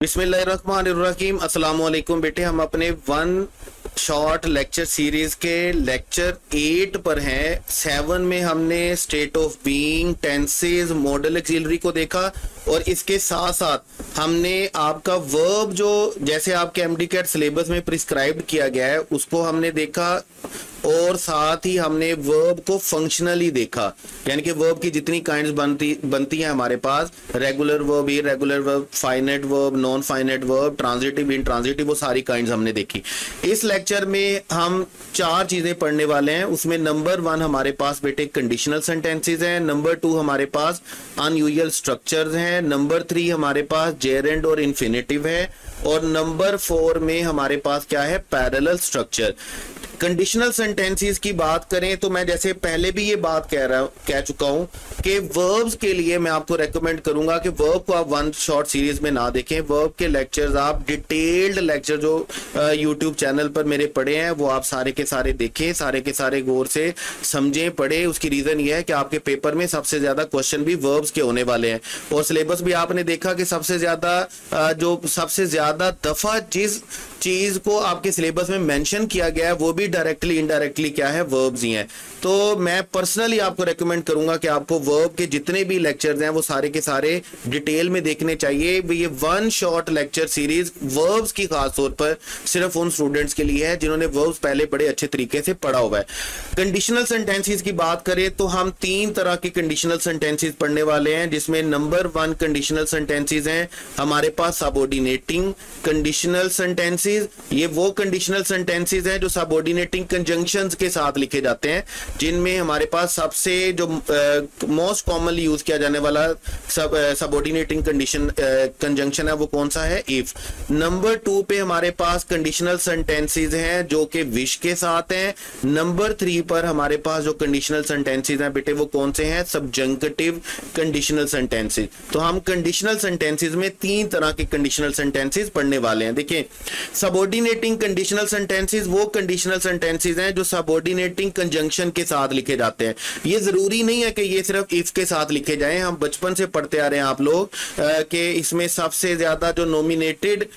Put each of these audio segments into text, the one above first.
बिस्मिल्लाहिर्रहमानिर्रहीम। अस्सलाम वालेकुम बेटे, हम अपने वन शॉर्ट लेक्चर सीरीज के लेक्चर 8 पर हैं। 7 में हमने state of being, tenses, model auxiliary को देखा और इसके साथ साथ हमने आपका वर्ब जो जैसे आपके एमडी-कैट सिलेबस में प्रिस्क्राइब किया गया है उसको हमने देखा और साथ ही हमने वर्ब को फंक्शनली देखा, यानी कि वर्ब की जितनी काइंड्स बनती हैं हमारे पास, regular verb, irregular verb, finite verb, non finite verb, transitive, intransitive, वो सारी काइंड्स हमने देखी। इस लेक्चर में हम 4 चीजें पढ़ने वाले हैं। उसमें नंबर 1 हमारे पास बेटे कंडीशनल सेंटेंसेस हैं, नंबर 2 हमारे पास अनयूजुअल स्ट्रक्चर्स हैं, नंबर 3 हमारे पास जेरेंड और इन्फिनेटिव है और नंबर 4 में हमारे पास क्या है, पैरेलल स्ट्रक्चर। कंडीशनल सेंटेंसेस की बात करें तो मैं जैसे पहले भी ये बात कह चुका हूं कि वर्ब्स के लिए मैं आपको रेकमेंड करूंगा कि वर्ब को आप वन शॉर्ट सीरीज में ना देखें। वर्ब के लेक्चर्स आप डिटेल्ड लेक्चर जो यूट्यूब चैनल पर मेरे पड़े हैं वो आप सारे के सारे देखें, सारे के सारे गौर से समझें, पढ़े। उसकी रीजन ये है कि आपके पेपर में सबसे ज्यादा क्वेश्चन भी वर्ब्स के होने वाले हैं और सिलेबस भी आपने देखा कि सबसे ज्यादा दफा जिस चीज को आपके सिलेबस में मेंशन किया गया है वो भी डायरेक्टली इनडायरेक्टली क्या है, वर्ब्स ही हैं। तो मैं पर्सनली आपको रेकमेंड करूंगा कि आपको वर्ब के जितने भी लेक्चर्स हैं वो सारे के सारे डिटेल में देखने चाहिए। ये one short lecture series verbs की खास तौर पर सिर्फ उन स्टूडेंट्स के लिए है जिन्होंने वर्ब्स पहले बड़े अच्छे तरीके से पढ़ा हुआ है। कंडीशनल सेंटेंसेस की बात करें तो हम 3 तरह के कंडीशनल सेंटेंसेस पढ़ने वाले हैं, जिसमें नंबर 1 कंडीशनल सेंटेंसेस हैं हमारे पास सबऑर्डिनेटिंग कंडीशनल सेंटेंसेस। ये वो कंडीशनल सेंटेंसेस हैं जो सबऑर्डिनेटिंग कंजंक्शंस के साथ लिखे जाते हैं, जिनमें हमारे पास सबसे जो मोस्ट कॉमनली यूज किया जाने वाला सबऑर्डिनेटिंग कंजंक्शन है वो कौन सा है, इफ। नंबर 2 पे हमारे पास कंडीशनल सेंटेंसेस हैं जो कि विश के साथ हैं। नंबर 3 पर हमारे पास जो कंडीशनल सेंटेंसेस हैं बेटे वो कौन से हैं, सब्जंक्टिव कंडीशनल सेंटेंसेस। तो हम कंडीशनल सेंटेंसेस में 3 तरह के कंडीशनल सेंटेंसेस पढ़ने वाले हैं। देखिए, सबऑर्डिनेटिंग कंडीशनल सेंटेंसेस वो कंडीशनल सेंटेंसेस हैं जो सबऑर्डिनेटिंग कंजंक्शन के साथ लिखे जाते हैं। ये जरूरी नहीं है कि ये सिर्फ इफ के साथ लिखे जाएं, हम बचपन से पढ़ते आ रहे हैं आप लोग कि इसमें सबसे ज्यादा जो नॉमिनेटेड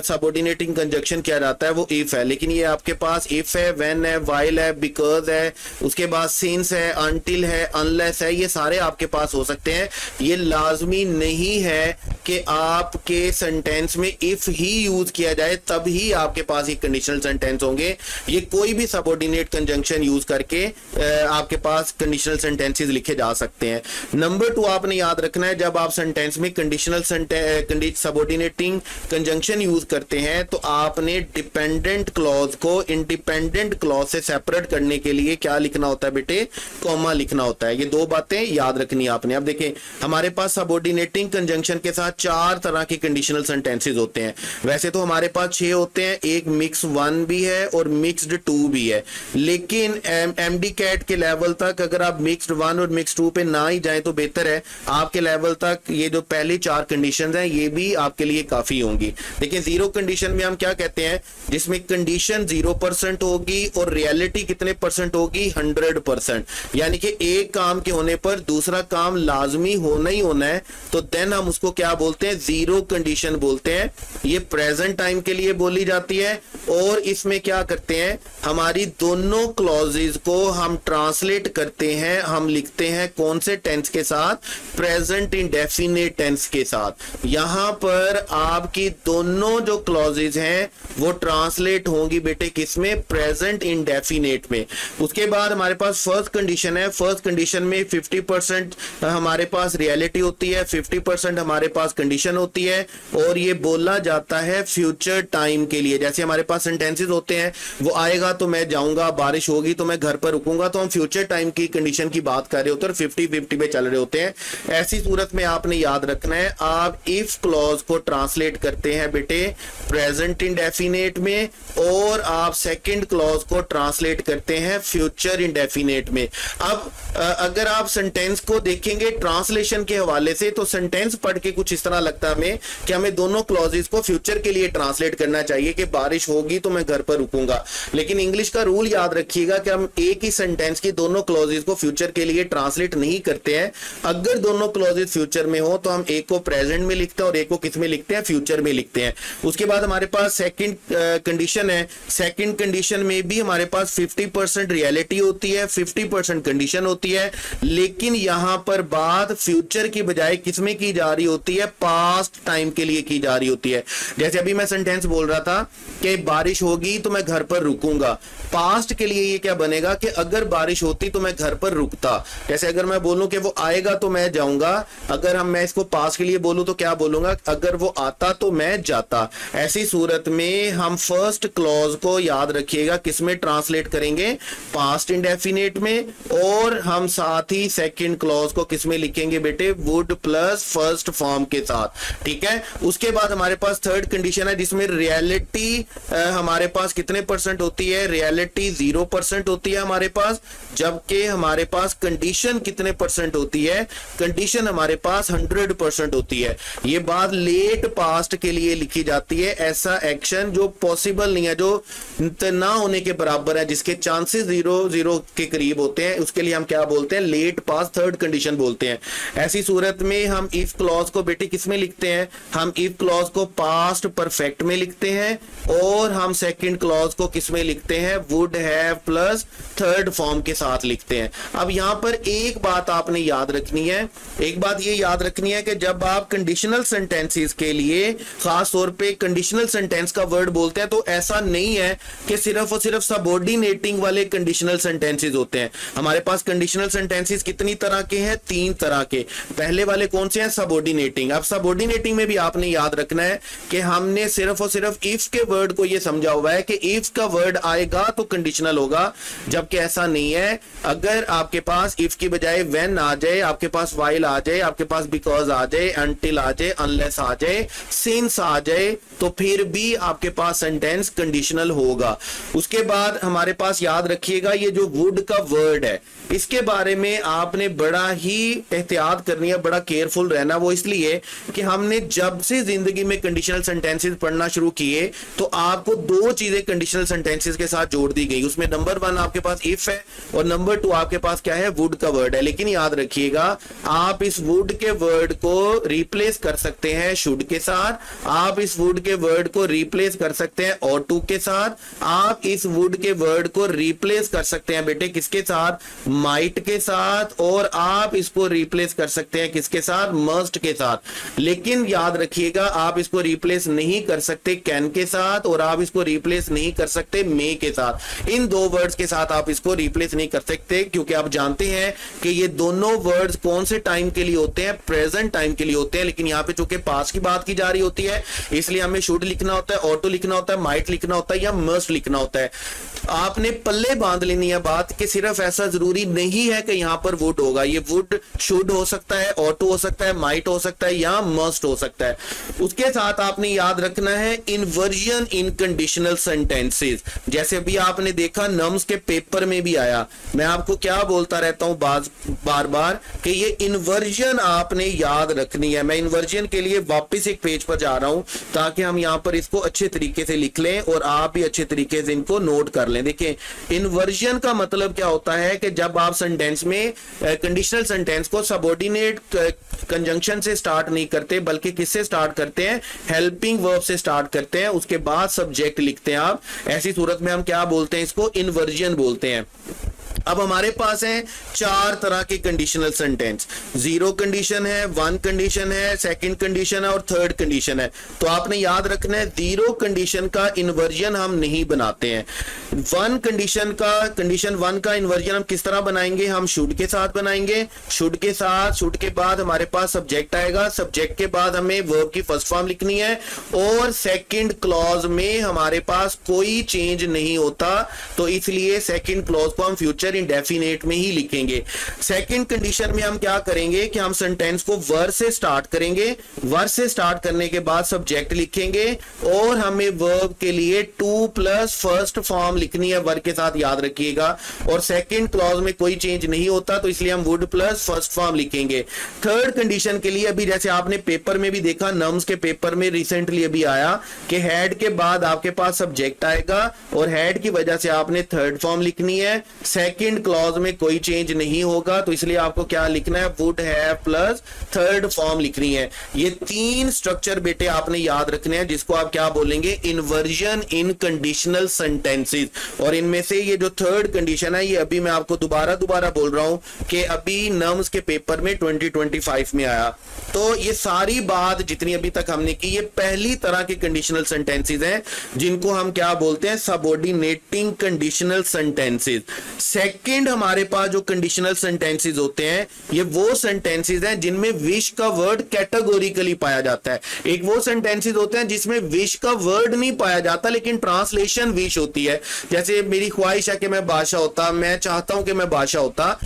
सबऑर्डिनेटिंग कंजंक्शन किया जाता है वो इफ है, लेकिन ये आपके पास इफ है, व्हेन है, व्हाइल है, बिकॉज है, उसके बाद सिंस है, अनटिल है, अनलेस है, ये सारे आपके पास हो सकते हैं। ये लाजमी नहीं है कि आपके सेंटेंस में इफ ही यूज किया जाए तभी आपके पास ये कंडीशनल सेंटेंस होंगे। ये कोई भी सबऑर्डिनेट कंजंक्शन यूज करके आपके पास कंडीशनल सेंटेंसेस लिखे जा सकते हैं। नंबर 2 आपने याद रखना है, जब आप सेंटेंस में कंडीशनल सबऑर्डिनेटिंग कंजंक्शन यूज करते हैं तो आपने डिपेंडेंट क्लॉज को इंडिपेंडेंट क्लॉज से सेपरेट करने के लिए क्या लिखना होता है बेटे, कॉमा लिखना होता है। ये 2 बातें याद रखनी है आपने। अब देखें, हमारे पास सबऑर्डिनेटिंग कंजंक्शन के साथ 4 तरह के कंडीशनल सेंटेंसेस होते हैं। वैसे तो हमारे पास 6 होते हैं, एक मिक्स 1 भी है और मिक्स्ड 2 भी है, लेकिन एमडी-कैट के लेवल तक अगर आप मिक्स्ड 1 और मिक्स्ड 2 पे ना ही जाएं तो बेहतर है। आपके लेवल तक ये जो पहली 4 कंडीशंस हैं ये भी आपके लिए काफी होंगी। देखिए, जीरो कंडीशन में हम क्या कहते हैं, जिसमें कंडीशन 0% होगी और रियलिटी कितने परसेंट होगी, 100%। यानी कि एक काम के होने पर दूसरा काम लाजमी होना ही होना है, तो देन हम उसको क्या बोलते हैं, जीरो कंडीशन बोलते हैं। ये प्रेजेंट टाइम के लिए बोली जाती है और इसमें क्या करते हैं, हमारी दोनों क्लॉजेस को हम ट्रांसलेट करते हैं, हम लिखते हैं कौन से टेंस के साथ, प्रेजेंट इंडेफिनिट टेंस के साथ। यहां पर आपकी दोनों जो क्लॉजेस हैं वो ट्रांसलेट होंगी बेटे किसमें, प्रेजेंट इंडेफिनिट में। उसके बाद हमारे पास फर्स्ट कंडीशन है। फर्स्ट कंडीशन में 50% हमारे पास रियलिटी होती है, 50% हमारे पास कंडीशन होती है और ये बोला जाता है फ्यूचर टाइम के लिए। जैसे हमारे पास सेंटेंसेस होते हैं, वो आएगा तो मैं जाऊंगा, बारिश होगी तो मैं घर पर रुकूंगा, तो हम फ्यूचर टाइम की कंडीशन की बात कर रहे होते हैं, 50-50 पे चल रहे होते हैं। ऐसी सूरत में आपने याद रखना है, आप इफ क्लॉज को ट्रांसलेट करते हैं बेटे प्रेजेंट इंडेफिनिट में और आप सेकंड क्लॉज को ट्रांसलेट करते हैं फ्यूचर इंडेफिनिट में। अब अगर आप सेंटेंस को देखेंगे ट्रांसलेशन के हवाले से तो सेंटेंस पढ़ के कुछ इस तरह लगता है हमें कि हमें दोनों क्लॉजेस को फ्यूचर के लिए ट्रांसलेट करना चाहिए कि बारिश होगी तो मैं घर पर रुकूंगा, लेकिन इंग्लिश का रूल याद रखिएगा कि हम एक ही सेंटेंस की दोनों क्लॉजेस को फ्यूचर के लिए ट्रांसलेट नहीं करते हैं। अगर दोनों क्लॉजेस फ्यूचर में हो तो हम एक को प्रेजेंट में लिखते हैं और एक को किस में लिखते हैं, फ्यूचर में लिखते हैं। उसके बाद हमारे पास सेकंड कंडीशन है। सेकंड कंडीशन में भी हमारे पास 50% रियलिटी होती है, 50% कंडीशन होती है, लेकिन यहां पर बात फ्यूचर की बजाय किसमें की जा रही होती है, पास्ट टाइम के लिए की जा रही होती है। जैसे अभी मैं सेंटेंस बोल रहा था कि बारिश होगी तो मैं घर पर रुकूंगा, पास्ट के लिए ये क्या बनेगा कि अगर बारिश होती तो मैं घर पर रुकता। जैसे अगर मैं बोलूं कि वो आएगा तो मैं जाऊंगा, अगर मैं इसको पास्ट के लिए बोलूं तो क्या बोलूंगा, अगर वो आता तो मैं जाता। ऐसी सूरत में हम फर्स्ट क्लॉज को याद रखिएगा किसमें ट्रांसलेट करेंगे, पास्ट इंडेफिनिट में, और हम साथ ही सेकंड क्लॉज को किसमें लिखेंगे बेटे, वुड प्लस फर्स्ट फॉर्म के साथ। ठीक है। उसके बाद हमारे पास थर्ड कंडीशन है जिसमें रियलिटी हमारे पास कितने परसेंट होती है, रियलिटी 0% होती है हमारे पास, जबकि हमारे पास कंडीशन कितने परसेंट होती है, कंडीशन हमारे पास 100% होती है। ये बात लेट पास्ट के लिए लिखी जाती है, ऐसा एक्शन जो पॉसिबल नहीं है, जो ना होने के बराबर है, जिसके चांसेस 0 के करीब होते हैं, उसके लिए हम क्या बोलते हैं, लेट पास्ट थर्ड कंडीशन बोलते हैं। ऐसी सूरत में हम इफ क्लॉज को बेटे किसमें लिखते हैं, हम इफ क्लॉज को पास्ट परफेक्ट में लिखते हैं, और हम सेकंड क्लॉज को किसमें लिखते हैं, would have plus third form के साथ लिखते हैं। अब यहां पर एक बात आपने याद रखनी है, एक बात ये याद रखनी है कि जब आप कंडीशनल सेंटेंसेस के लिए खास तौर पे कंडीशनल सेंटेंस का वर्ड बोलते हैं तो ऐसा नहीं है कि सिर्फ और सिर्फ सबऑर्डिनेटिंग वाले कंडीशनल सेंटेंसेस होते हैं। हमारे पास कंडीशनल सेंटेंसेस कितनी तरह के हैं, 3 तरह के। पहले वाले कौन से हैं, सबऑर्डिनेटिंग। अब सबऑर्डिनेटिंग में भी आपने याद रखना है कि हमने सिर्फ और सिर्फ इफ के वर्ड को यह समझा हुआ है कि इफ का वर्ड आएगा तो कंडीशनल होगा, जबकि ऐसा नहीं है। अगर आपके पास इफ की बजाय व्हेन आ जाए, आपके पास व्हाइल आ जाए, आपके पास बिकॉज आ जाए, अनटिल आ जाए, अनलेस आ जाए, सिंस आ जाए, तो फिर भी आपके पास सेंटेंस कंडीशनल होगा। उसके बाद हमारे पास याद रखिएगा ये जो वुड का वर्ड है, इसके बारे में आपने बड़ा ही एहतियात करनी है, बड़ा केयरफुल रहना। वो इसलिए कि हमने जब से जिंदगी में कंडीशनल सेंटेंसेस पढ़ना शुरू किए तो आपको 2 चीजें कंडीशनल सेंटेंसेस के साथ जोड़ दी गई। उसमें नंबर 1 आपके पास इफ है और नंबर 2 आपके पास क्या है, वुड का वर्ड है। लेकिन याद रखिएगा आप इस वुड के वर्ड को रिप्लेस कर सकते हैं शुड के साथ, आप इस वुड के वर्ड को रिप्लेस कर सकते हैं और टू के साथ, आप इस वुड के वर्ड को रिप्लेस कर सकते हैं बेटे किसके साथ, माइट के साथ, और आप इसको रिप्लेस कर सकते हैं किसके साथ, मस्ट के साथ। लेकिन याद रखिएगा आप इसको रिप्लेस नहीं कर सकते कैन के साथ, और आप इसको रिप्लेस नहीं कर सकते मे के साथ। इन 2 वर्ड्स के साथ आप इसको रिप्लेस नहीं कर सकते, क्योंकि आप जानते हैं कि ये दोनों वर्ड्स कौन से टाइम के लिए होते हैं, प्रेजेंट टाइम के लिए होते हैं। लेकिन यहां पे चूंकि पास्ट की बात की जा रही होती है इसलिए हमें शुड लिखना होता है, ऑट टू लिखना होता है, माइट लिखना होता है या मस्ट लिखना होता है। आपने पल्ले बांध लेनी है बात कि सिर्फ ऐसा जरूरी नहीं है कि यहां पर वुड होगा, ये वुड शुड हो सकता है, ऑट टू हो सकता है, माइट हो सकता है या मस्ट हो सकता है। उसके साथ आपने याद रखना है इन्वर्जन इन कंडीशनल सेंटेंसेस। जैसे अभी आपने देखा नम्स के पेपर में भी आया, मैं आपको क्या बोलता रहता हूं बार बार कि ये इन्वर्जन आपने याद रखनी है। मैं इन्वर्जन के लिए वापस एक पेज पर जा रहा हूं ताकि हम यहां पर इसको अच्छे तरीके से लिख लें और आप भी अच्छे तरीके से इनको नोट कर लें। देखिए इन्वर्जन का मतलब क्या होता है कि जब आप सेंटेंस में कंडीशनल सेंटेंस को सबऑर्डिनेट कंजंक्शन से स्टार्ट नहीं करते बल्कि किससे स्टार्ट करते हैं, हेल्पिंग वर्ब से स्टार्ट करते हैं, उसके बाद सब्जेक्ट लिखते हैं आप। ऐसी सूरत में हम क्या बोलते हैं, इसको इन्वर्जन बोलते हैं। अब हमारे पास है 4 तरह के कंडीशनल सेंटेंस, 0 कंडीशन है, 1 कंडीशन है, सेकंड कंडीशन है और थर्ड कंडीशन है। तो आपने याद रखना है 0 कंडीशन का इन्वर्जन हम नहीं बनाते हैं। 1 कंडीशन का, कंडीशन 1 का इन्वर्जन हम किस तरह बनाएंगे, हम शुड के साथ बनाएंगे। शुड के साथ, शुड के बाद हमारे पास सब्जेक्ट आएगा, सब्जेक्ट के बाद हमें वर्ब की फर्स्ट फॉर्म लिखनी है और सेकंड क्लॉज में हमारे पास कोई चेंज नहीं होता, तो इसलिए सेकंड क्लॉज को हम फ्यूचर फ्यूचर इंडेफिनेट में ही लिखेंगे। सेकंड कंडीशन में हम क्या करेंगे कि हम सेंटेंस को वर्ब से स्टार्ट करेंगे, वर्ब से स्टार्ट करने के बाद सब्जेक्ट लिखेंगे और हमें वर्ब के लिए टू प्लस फर्स्ट फॉर्म लिखनी है वर्ब के साथ, याद रखिएगा। और सेकंड क्लॉज में कोई चेंज नहीं होता तो इसलिए हम वुड प्लस फर्स्ट फॉर्म लिखेंगे। थर्ड कंडीशन के लिए अभी जैसे आपने पेपर में भी देखा, नम्स के पेपर में रिसेंटली अभी आया कि हैड के बाद आपके पास सब्जेक्ट आएगा और हैड की वजह से आपने थर्ड फॉर्म लिखनी है। सेकंड क्लॉज में कोई चेंज नहीं होगा तो इसलिए आपको क्या लिखना है, would have plus third form लिखनी है। ये तीन स्ट्रक्चर बेटे आपने याद रखने हैं जिसको आप क्या बोलेंगे, इन्वर्जन इन कंडीशनल सेंटेंसेस। और इनमें से ये जो थर्ड कंडीशन है ये अभी मैं आपको दोबारा बोल रहा हूं कि अभी नम्स के पेपर में 2025 में आया। तो ये सारी बात जितनी अभी तक हमने की ये पहली तरह के कंडीशनल सेंटेंसेस हैं जिनको हम क्या बोलते हैं, सबऑर्डिनेटिंग कंडीशनल सेंटेंसेस। सेकंड हमारे पास जो कंडीशनल सेंटेंसेस होते हैं ये वो सेंटेंसेस हैं जिनमें विश का वर्ड कैटेगोरिकली पाया जाता है। एक वो सेंटेंसेस होते हैं जिसमें विश का वर्ड नहीं पाया जाता लेकिन ट्रांसलेशन विश होती है। जैसे मेरी ख्वाहिश है कि मैं बादशाह होता, मैं चाहता हूं कि मैं बादशाह होता,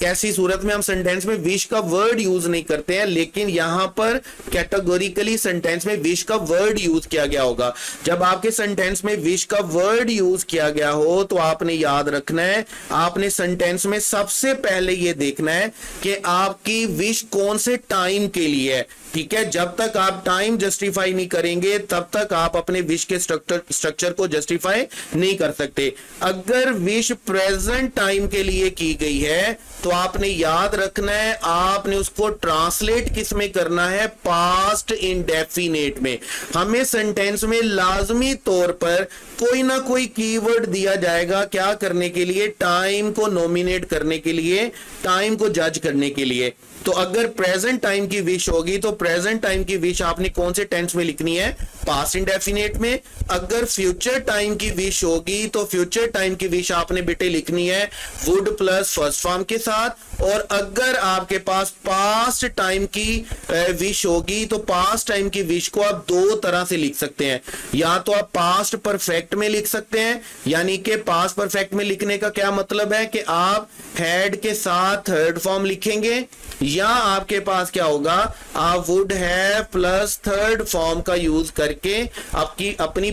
ऐसी सूरत में हम सेंटेंस में विश का वर्ड यूज नहीं करते हैं, लेकिन यहां पर कैटेगोरिकली सेंटेंस में विश का वर्ड यूज किया गया होगा। जब आपके सेंटेंस में विश का वर्ड यूज किया गया हो तो आपने याद रखना है, आपने सेंटेंस में सबसे पहले यह देखना है कि आपकी विश कौन से टाइम के लिए है। ठीक है, जब तक आप टाइम जस्टिफाई नहीं करेंगे तब तक आप अपने विश के स्ट्रक्चर को जस्टिफाई नहीं कर सकते। अगर विश प्रेजेंट टाइम के लिए की गई है तो आपने याद रखना है आपने उसको ट्रांसलेट किस में करना है, पास्ट इंडेफिनेट में। हमें सेंटेंस में लाजमी तौर पर कोई ना कोई कीवर्ड दिया जाएगा, क्या करने के लिए, टाइम को नॉमिनेट करने के लिए, टाइम को जज करने के लिए। तो अगर प्रेजेंट टाइम की विश होगी तो प्रेजेंट टाइम की विश आपने कौन से टेंस में लिखनी है, पास्ट इंडेफिनेट में। अगर फ्यूचर टाइम की विश होगी तो फ्यूचर टाइम की विश आपने बेटे लिखनी है वुड प्लस फर्स्ट फॉर्म के साथ। और अगर आपके पास पास्ट टाइम की विश होगी तो पास्ट टाइम की विश को आप दो तरह से लिख सकते हैं, या तो आप पास्ट परफेक्ट में लिख सकते हैं, यानी कि पास्ट परफेक्ट में लिखने का क्या मतलब है कि आप हैड के साथ थर्ड फॉर्म लिखेंगे, या आपके पास क्या होगा, आप would have plus third form का यूज करके अपनी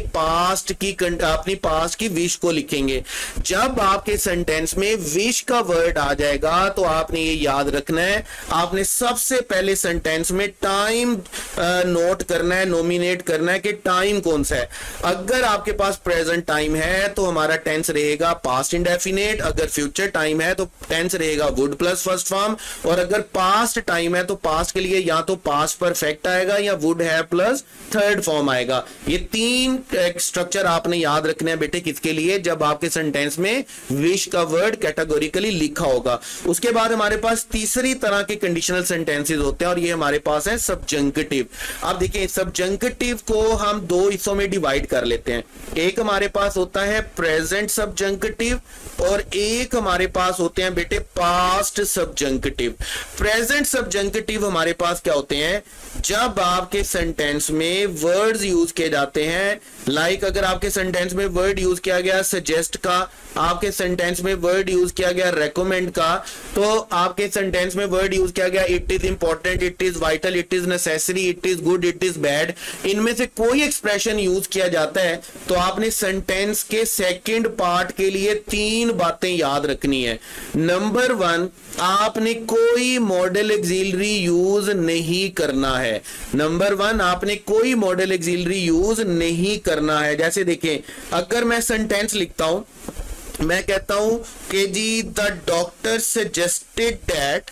पास्ट की विश को लिखेंगे। जब आपके सेंटेंस में विश का वर्ड आ जाएगा तो आपने ये याद रखना है, आपने सबसे पहले सेंटेंस में टाइम नोट करना है, नॉमिनेट करना है कि टाइम कौन सा है। अगर आपके पास प्रेजेंट टाइम है तो हमारा टेंस रहेगा पास्ट इंडेफिनेट, अगर फ्यूचर टाइम है तो टेंस रहेगा वुड प्लस फर्स्ट फॉर्म, और अगर पास्ट टाइम है तो पास्ट के लिए या तो पास्ट परफेक्ट आएगा या would have plus third form आएगा। ये तीन स्ट्रक्चर आपने याद रखने हैं बेटे, किसके लिए, जब आपके सेंटेंस में विश का वर्ड कैटेगोरिकली लिखा होगा। उसके बाद हमारे पास तीसरी तरह के कंडीशनल सेंटेंसेस होते हैं और ये हमारे पास है सबजंक्टिव। अब देखिए सबजंक्टिव को हम दो हिस्सों में डिवाइड कर लेते हैं। एक हमारे पास होता है प्रेजेंट सबजंक्टिव और एक हमारे पास होते हैं बेटे पास्ट सबजंक्टिव। प्रेजेंट सबजंक्टिव हमारे पास क्या होते हैं, जब आपके सेंटेंस में वर्ड्स यूज किए जाते हैं, लाइक अगर आपके सेंटेंस में वर्ड यूज किया गया सजेस्ट का, आपके सेंटेंस में वर्ड यूज किया गया रेकमेंड का, तो आपके सेंटेंस में वर्ड यूज किया गया it is important, it is vital, it is necessary, it is good, it is bad, इनमें से कोई एक्सप्रेशन यूज किया जाता है तो आपने सेंटेंस के सेकंड पार्ट के लिए तीन बातें याद रखनी है। नंबर वन, आपने कोई मॉडल एक्सिलरी यूज नहीं करना है। नंबर वन, आपने कोई मॉडल एक्सिलरी यूज नहीं करना है। जैसे देखें, अगर मैं सेंटेंस लिखता हूं, मैं कहता हूं कि जी द डॉक्टर सजेस्टेड दैट,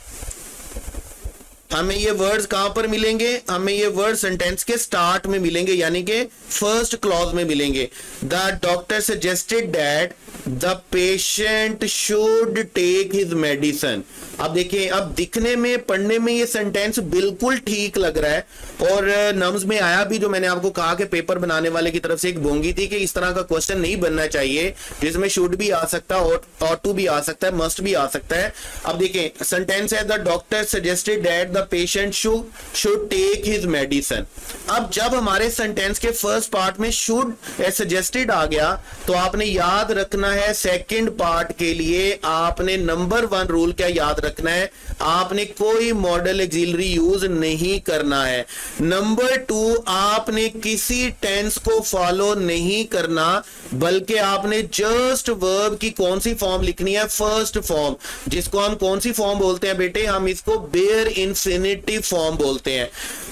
हमें ये वर्ड्स कहां पर मिलेंगे, हमें ये वर्ड सेंटेंस के स्टार्ट में मिलेंगे, यानी कि फर्स्ट क्लॉज में मिलेंगे। The doctor suggested that the patient should take his medicine. अब देखिए, अब दिखने में पढ़ने में ये सेंटेंस बिल्कुल ठीक लग रहा है और नम्स में आया भी, जो मैंने आपको कहा कि पेपर बनाने वाले की तरफ से एक बोंगी थी कि इस तरह का क्वेश्चन नहीं बनना चाहिए जिसमें शुड भी आ सकता है, ऑट टू भी आ सकता है, मस्ट भी आ सकता है। अब देखिए सेंटेंस है the doctor suggested that the the patient should take his medicine. अब जब हमारे सेंटेंस के फर्स्ट पार्ट में शुड सजेस्टेड आ गया तो आपने याद रखना है सेकंड पार्ट के लिए आपने नंबर 1 रूल क्या याद रखना है, आपने कोई मॉडल ऑक्सिलरी यूज नहीं करना है। नंबर 2, आपने किसी टेंस को फॉलो नहीं करना, बल्कि आपने जस्ट वर्ब की कौन सी फॉर्म लिखनी है, फर्स्ट फॉर्म, जिसको हम कौन सी फॉर्म बोलते हैं बेटे, हम इसको बेयर इंफिनिटिव फॉर्म बोलते हैं।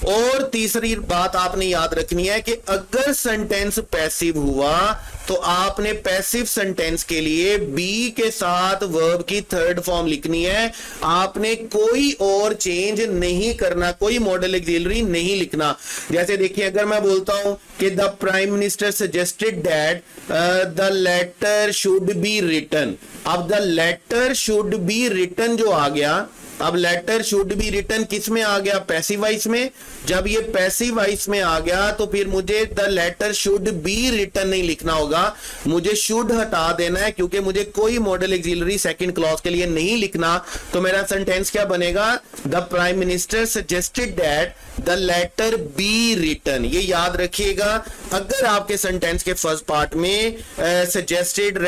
और तीसरी बात आपने याद रखनी है कि अगर सेंटेंस पैसिव हुआ तो आपने पैसिव सेंटेंस के लिए बी के साथ वर्ब की थर्ड फॉर्म लिखनी है, आपने कोई और चेंज नहीं करना, कोई मॉडल ऑक्सिलरी नहीं लिखना। जैसे देखिए अगर मैं बोलता हूं कि the prime minister suggested that the letter should be written, अब the letter should be written जो आ गया, अब लेटर शुड बी रिटन किस में आ गया, पैसिव वॉइस में। जब ये पैसिव वॉइस में आ गया तो फिर मुझे the letter should be written नहीं लिखना होगा, मुझे शुड हटा देना है, क्योंकि मुझे कोई मॉडल ऑक्सिलरी सेकंड क्लॉज के लिए नहीं लिखना। तो मेरा सेंटेंस क्या बनेगा, the prime minister suggested that the letter be written. ये याद रखिएगा, अगर आपके सेंटेंस के फर्स्ट पार्ट में सजेस्टेड,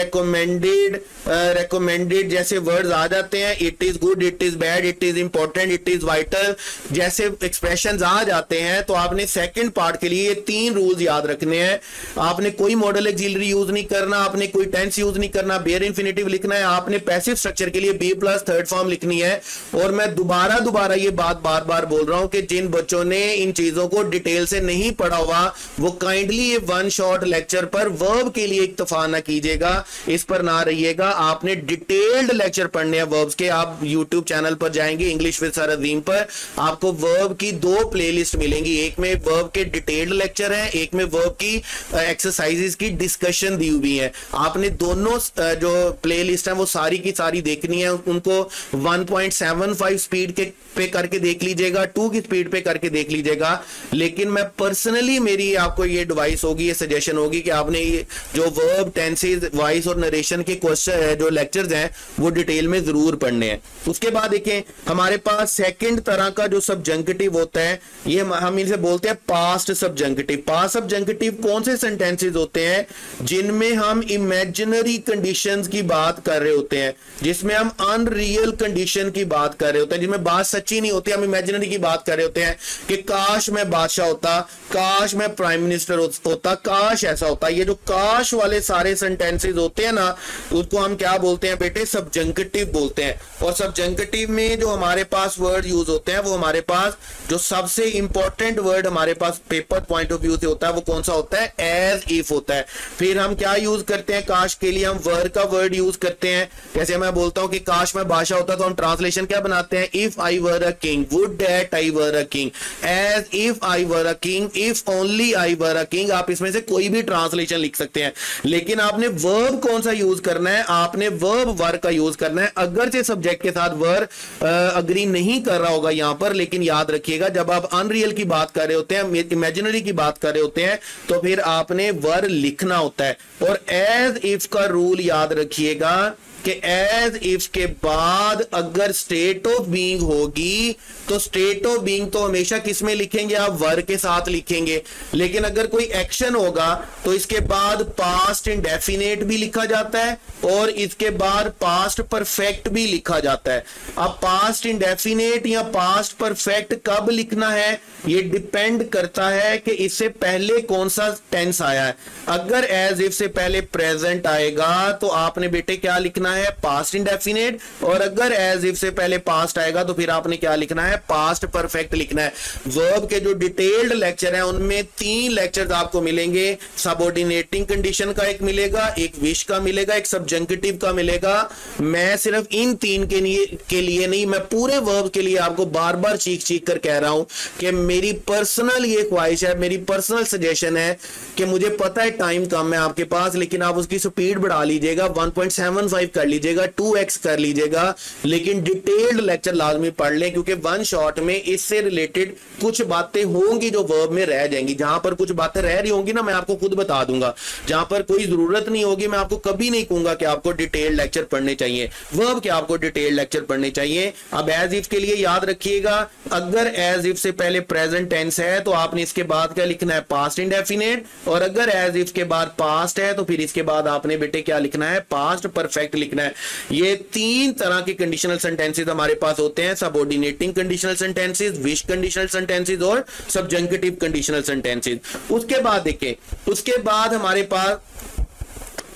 रेकमेंडेड जैसे वर्ड्स आ जाते हैं, it is good, it is bad, it is important, it is vital जैसे एक्सप्रेशंस आ जाते हैं, तो आपने सेकंड पार्ट के लिए ये 3 रूल्स याद रखने हैं। आपने कोई मॉडल ऑक्सिलरी यूज नहीं करना, आपने कोई टेंस यूज नहीं करना, बेयर इंफिनिटिव लिखना है, आपने पैसिव स्ट्रक्चर के लिए बी प्लस थर्ड फॉर्म लिखनी है। और मैं दोबारा ये बात बार बार बोल रहा हूं कि जिन बच्चों ने इन चीजों को डिटेल से नहीं पढ़ा हुआ वो काइंडली ये 1 शॉर्ट लेक्चर पर वर्ब के लिए इक्तफा ना कीजिएगा, इस पर ना रहिएगा। आपने डिटेल्ड लेक्चर पढ़ने हैं वर्ब्स के, आप यूट्यूब चैनल पर जाएंगे इंग्लिश विद सर अजीम पर, आपको वर्ब की 2 प्लेलिस्ट मिलेंगी, एक में वर्ब के डिटेल्ड लेक्चर है, एक में वर्ब की एक्सरसाइजेस की डिस्कशन दी हुई है। आपने दोनों जो प्लेलिस्ट है वो सारी की सारी देखनी है, उनको 1.75 स्पीड के पे करके देख लीजिएगा, 2 की स्पीड पे करके देख लीजिएगा। लेकिन मैं पर्सनली मेरी आपको ये एडवाइस होगी, ये सजेशन होगी कि आपने ये जो वर्ब, टेंसेस, वॉइस और नरेशन के क्वेश्चन है, जो लेक्चर्स हैं वो डिटेल में जरूर पढ़ने हैं। उसके बाद देखें हमारे पास सेकंड तरह का जो सब्जंक्टिव होता है, ये हम इसे बोलते हैं पास्ट सब्जंक्टिव। पास्ट सब्जंक्टिव कौन से सेंटेंसेस होते हैं जिनमें हम इमेजिनरी कंडीशंस की बात कर रहे होते हैं, जिसमें हम अनरियल कंडीशन की बात कर रहे होते हैं, जिसमें बात सच्ची नहीं होती, हम इमेजिनरी की बात कर रहे होते हैं कि काश मैं बादशाह होता, काश मैं प्राइम मिनिस्टर होता, काश ऐसा होता। ये जो काश वाले सारे सेंटेंसेस होते हैं ना, उसको हम क्या बोलते हैं बेटे, सब्जंक्टिव बोलते हैं। और सब्जंक्टिव में जो हमारे पास वर्ड यूज होते हैं वो हमारे पास जो सबसे इंपॉर्टेंट वर्ड हमारे पास पेपर पॉइंट ऑफ व्यू से होता है वो कौन सा होता है, एज इफ होता है। फिर हम क्या यूज करते हैं काश के लिए, हम वर का वर्ड यूज करते हैं। जैसे मैं बोलता हूं कि काश मैं बादशाह होता, तो हम ट्रांसलेशन क्या बनाते हैं, if I were a king, would that I were a king, as if I were a king, if only I were a king. आप इसमें से कोई भी ट्रांसलेशन लिख सकते हैं, लेकिन आपने वर्ब कौन सा यूज करना है, आपने वर्ब वर का यूज करना है। अगर से सब्जेक्ट के साथ वर अग्री नहीं कर रहा होगा यहां पर, लेकिन याद रखिएगा जब आप अनरियल की बात कर रहे होते हैं, इमेजिनरी की बात कर रहे होते हैं, तो फिर आपने वर लिखना होता है। और एज इफ का रूल याद रखिएगा कि एज इफ के बाद अगर स्टेट ऑफ बीइंग होगी तो स्टेट ऑफ बीइंग तो हमेशा किस में लिखेंगे, आप वर के साथ लिखेंगे। लेकिन अगर कोई एक्शन होगा तो इसके बाद पास्ट इंडेफिनेट भी लिखा जाता है और इसके बाद पास्ट परफेक्ट भी लिखा जाता है। अब पास्ट इंडेफिनेट या पास्ट परफेक्ट कब लिखना है, ये डिपेंड करता है कि इससे पहले कौन सा टेंस आया है। अगर एज इफ से पहले प्रेजेंट आएगा तो आपने बेटे क्या लिखना है, पास्ट इंडेफिनेट, और अगर एज इफ से पहले पास्ट आएगा तो फिर आपने क्या लिखना है, पास्ट परफेक्ट लिखना है। वर्ब के जो डिटेल्ड लेक्चर हैं उनमें 3 लेक्चर्स आपको मिलेंगे, सबऑर्डिनेटिंग कंडीशन का एक मिलेगा, एक विश का मिलेगा, एक सब्जंक्टिव का मिलेगा। मैं सिर्फ इन 3 के लिए नहीं, मैं पूरे वर्ब के लिए आपको बार बार चीख कर कह रहा हूं कि मेरी पर्सनल ये ख्वाहिश है, मेरी पर्सनल सजेशन है कि मुझे पता है टाइम कम है आपके पास, लेकिन आप उसकी स्पीड बढ़ा लीजिएगा, 1.75 कर लीजिएगा, 2x कर लीजिएगा, लेकिन डिटेल्ड लेक्चर लाजमी पढ़ लें, क्योंकि 1 शॉर्ट में इससे रिलेटेड कुछ बातें होंगी जो वर्ब में रह जाएंगी। जहां पर कुछ बातें रह रही होंगी ना, मैं आपको खुद बता दूंगा। जहां पर कोई जरूरत नहीं होगी, मैं आपको कभी नहीं कहूंगा कि आपको डिटेल लेक्चर पढ़ने चाहिए, वर्ब के आपको डिटेल लेक्चर पढ़ने चाहिए। अब एज इफ के लिए याद रखिएगा, अगर एज इफ से पहले प्रेजेंट टेंस है तो आपने इसके बाद क्या लिखना है, पास्ट इंडेफिनिट। और अगर एज इफ के बाद पास्ट है तो फिर इसके बाद आपने बेटे क्या लिखना है, पास्ट परफेक्ट लिखना है। ये 3 तरह के कंडीशनल सेंटेंसेस हमारे पास होते हैं, subordinating conditional sentences, wish conditional sentences और सब्जंक्टिव कंडीशनल सेंटेंसेस। उसके बाद देखें, उसके बाद हमारे पास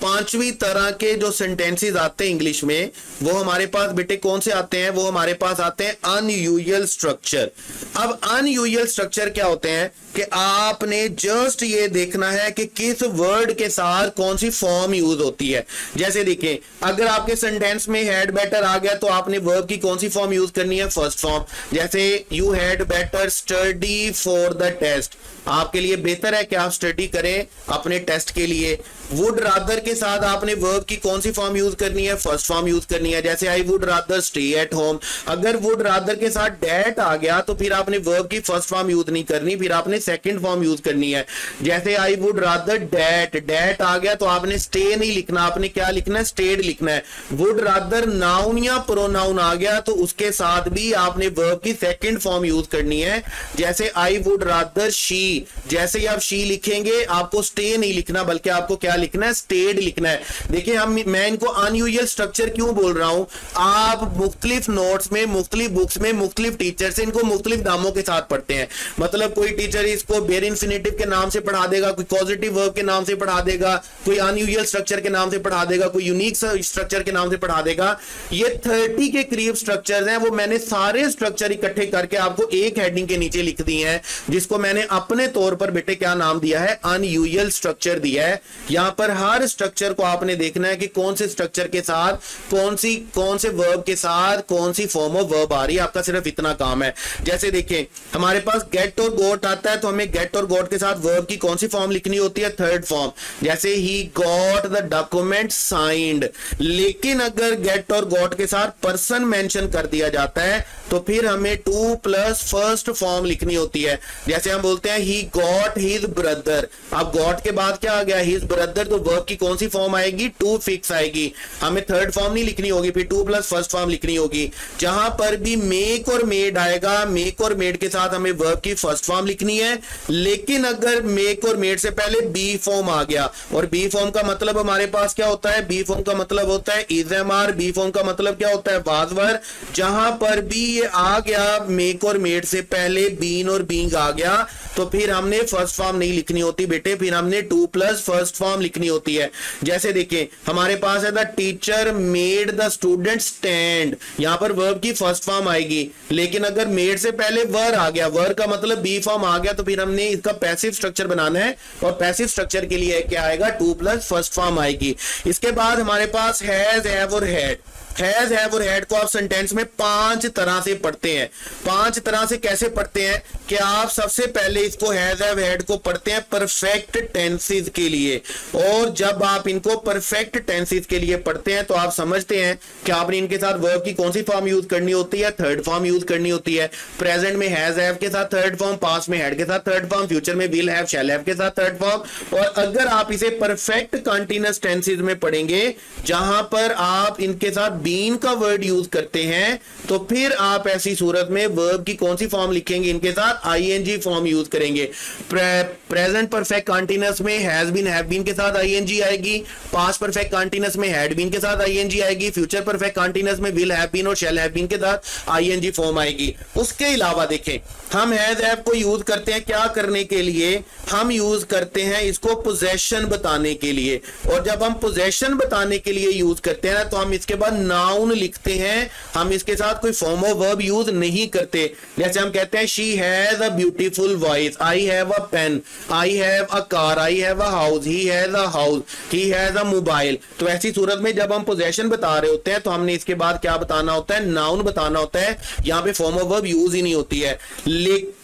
5वीं तरह के जो सेंटेंसेस आते हैं इंग्लिश में, वो हमारे पास बेटे कौन से आते हैं, वो हमारे पास आते हैं अनयूजुअल स्ट्रक्चर। अब अनयूजुअल स्ट्रक्चर क्या होते हैं कि आपने जस्ट ये देखना है कि किस वर्ड के साथ कौन सी फॉर्म यूज होती है। जैसे देखिए, अगर आपके सेंटेंस में हैड बेटर आ गया तो आपने वर्ब की कौन सी फॉर्म यूज करनी है, फर्स्ट फॉर्म। जैसे you had better study for the test, आपके लिए बेहतर है कि आप स्टडी करें अपने टेस्ट के लिए। वुड रादर के साथ आपने वर्ब की कौन सी फॉर्म यूज करनी है, फर्स्ट फॉर्म यूज करनी है। जैसे I would rather stay at home, अगर वुड रादर के साथ डेट आ गया तो फिर आपने वर्ब की फर्स्ट फॉर्म यूज नहीं करनी, फिर आपने सेकंड फॉर्म यूज करनी है। जैसे I would rather date, date आ गया तो आपने स्टे नहीं लिखना, आपने क्या लिखना है, स्टेड लिखना है। वुड रादर नाउन या प्रोनाउन आ गया तो उसके साथ भी आपने वर्ब की सेकंड फॉर्म यूज करनी है। जैसे आई वुड रादर शी, जैसे ही आप शी लिखेंगे आपको स्टे नहीं लिखना, बल्कि आपको क्या लिखना है, स्टेड लिखना है। देखिए मैं इनको अनयूजुअल स्ट्रक्चर क्यों बोल रहा हूं, आप मुख्तलिफ नोट्स में, मुख्तलिफ बुक्स में, मुख्तलिफ टीचर से इनको मुख्तलिफ नामों के साथ पढ़ते हैं। मतलब कोई टीचर इसको बेयर इन्फिनेटिव के नाम से पढ़ा देगा, कोई पॉजिटिव वर्ब के नाम से पढ़ा देगा, कोई अनयूजुअल स्ट्रक्चर के नाम से पढ़ा देगा, कोई यूनिक स्ट्रक्चर के नाम से पढ़ा देगा। ये 30 के करीब स्ट्रक्चर्स हैं, वो मैंने सारे स्ट्रक्चर इकट्ठे करके आपको एक हेडिंग के नीचे लिख दिए हैं, जिसको मैंने अपने तौर पर बेटे क्या नाम दिया है, अनयूजुअल स्ट्रक्चर दिया है। यहां पर हर स्ट्रक्चर को आपने देखना है कि कौन से स्ट्रक्चर के साथ कौन से वर्ब के साथ कौन सी फॉर्म ऑफ वर्ब आ रही है, आपका सिर्फ इतना काम है। जैसे देखें, हमारे पास गेट और गोट आता है तो हमें गेट और गोट के साथ वर्ब की कौन सी फॉर्म लिखनी होती है, थर्ड फॉर्म। जैसे he got the document signed, लेकिन अगर गेट और गॉट के साथ पर्सन मेंशन कर दिया जाता है तो फिर हमें 2 प्लस फर्स्ट फॉर्म लिखनी होती है। जैसे हम बोलते हैं ही गॉट हिज ब्रदर, अब गॉट के बाद क्या आ गया, हिज ब्रदर, तो वर्ब की कौन सी फॉर्म आएगी, 2 फिक्स आएगी। हमें थर्ड फॉर्म नहीं लिखनी होगी, फिर 2 प्लस फर्स्ट फॉर्म लिखनी होगी। जहां पर भी मेक और मेड आएगा, मेक और मेड के साथ हमें वर्ब की फर्स्ट फॉर्म लिखनी है। लेकिन अगर मेक और मेड से पहले बी फॉर्म आ गया, और बी फॉर्म का मतलब हमारे पास क्या होता है, बी फॉर्म का मतलब होता है is am are, be form का मतलब क्या होता है, वाज वर। जहां पर भी ये आ गया मेक और मेड से पहले बीन और बीइंग आ गया तो फिर हमने फर्स्ट फॉर्म नहीं लिखनी होती बेटे, फिर हमने 2 प्लस फर्स्ट फॉर्म लिखनी होती है। जैसे देखिए, हमारे पास है the teacher made the student stand, यहां पर वर्ब की फर्स्ट फॉर्म आएगी, लेकिन अगर मेड से पहले वर आ गया, वर का मतलब बी फॉर्म आ गया, तो फिर हमने इसका पैसिव स्ट्रक्चर बनाना है, और पैसिव स्ट्रक्चर के लिए क्या आएगा, 2 प्लस फर्स्ट फॉर्म आएगी। इसके बाद हमारे पास हैज, हैव और हैड। हैज, हैव और हैड को आप सेंटेंस में 5 तरह से पढ़ते हैं। 5 तरह से कैसे पढ़ते हैं कि आप सबसे पहले इसको हैज, हैव, हैड को पढ़ते हैं परफेक्ट टेंसेस के लिए, और जब आप इनको परफेक्ट टेंसेस के लिए पढ़ते हैं तो आप समझते हैं कि आपने इनके साथ वर्ब की कौन सी फॉर्म यूज करनी होती है, थर्ड फॉर्म यूज करनी होती है। प्रेजेंट में हैज, हैव के साथ थर्ड फॉर्म, पास्ट में हैड के साथ थर्ड फॉर्म, फ्यूचर में विल हैव, शैल हैव के साथ थर्ड फॉर्म। और अगर आप इसे परफेक्ट कंटीन्यूअस टेंसेस में पढ़ेंगे, जहां पर आप इनके साथ बीन का वर्ड यूज करते हैं, तो फिर आप ऐसी सूरत में वर्ब की कौन सी फॉर्म लिखेंगे, इनके साथ आईएनजी फॉर्म यूज करेंगे। प्रेजेंट परफेक्ट कंटीन्यूअस में हैज बीन, हैव बीन के साथ आईएनजी आएगी, पास्ट परफेक्ट कंटीन्यूअस में हैड बीन के साथ आईएनजी आएगी, फ्यूचर परफेक्ट कंटीन्यूअस में विल हैव बीन और शैल हैव बीन के साथ आईएनजी फॉर्म आएगी। उसके अलावा देखें, हम हैज, हैव को यूज करते हैं क्या करने के लिए, हम यूज करते हैं इसको पोजेशन बताने के लिए, और जब हम पोजेशन बताने के लिए यूज करते हैं तो हम इसके बाद नाउन लिखते हैं, हम इसके साथ कोई फॉर्म ऑफ वर्ब यूज नहीं करते। जैसे हम कहते हैं she has a beautiful voice, I have a pen, I have a car, I have a house, he has a house, he has a mobile. तो ऐसी सूरत में जब हम पोजेशन बता रहे होते हैं तो हमने इसके बाद क्या बताना होता है, नाउन बताना होता है, यहां पे फॉर्म ऑफ वर्ब यूज ही नहीं होती है।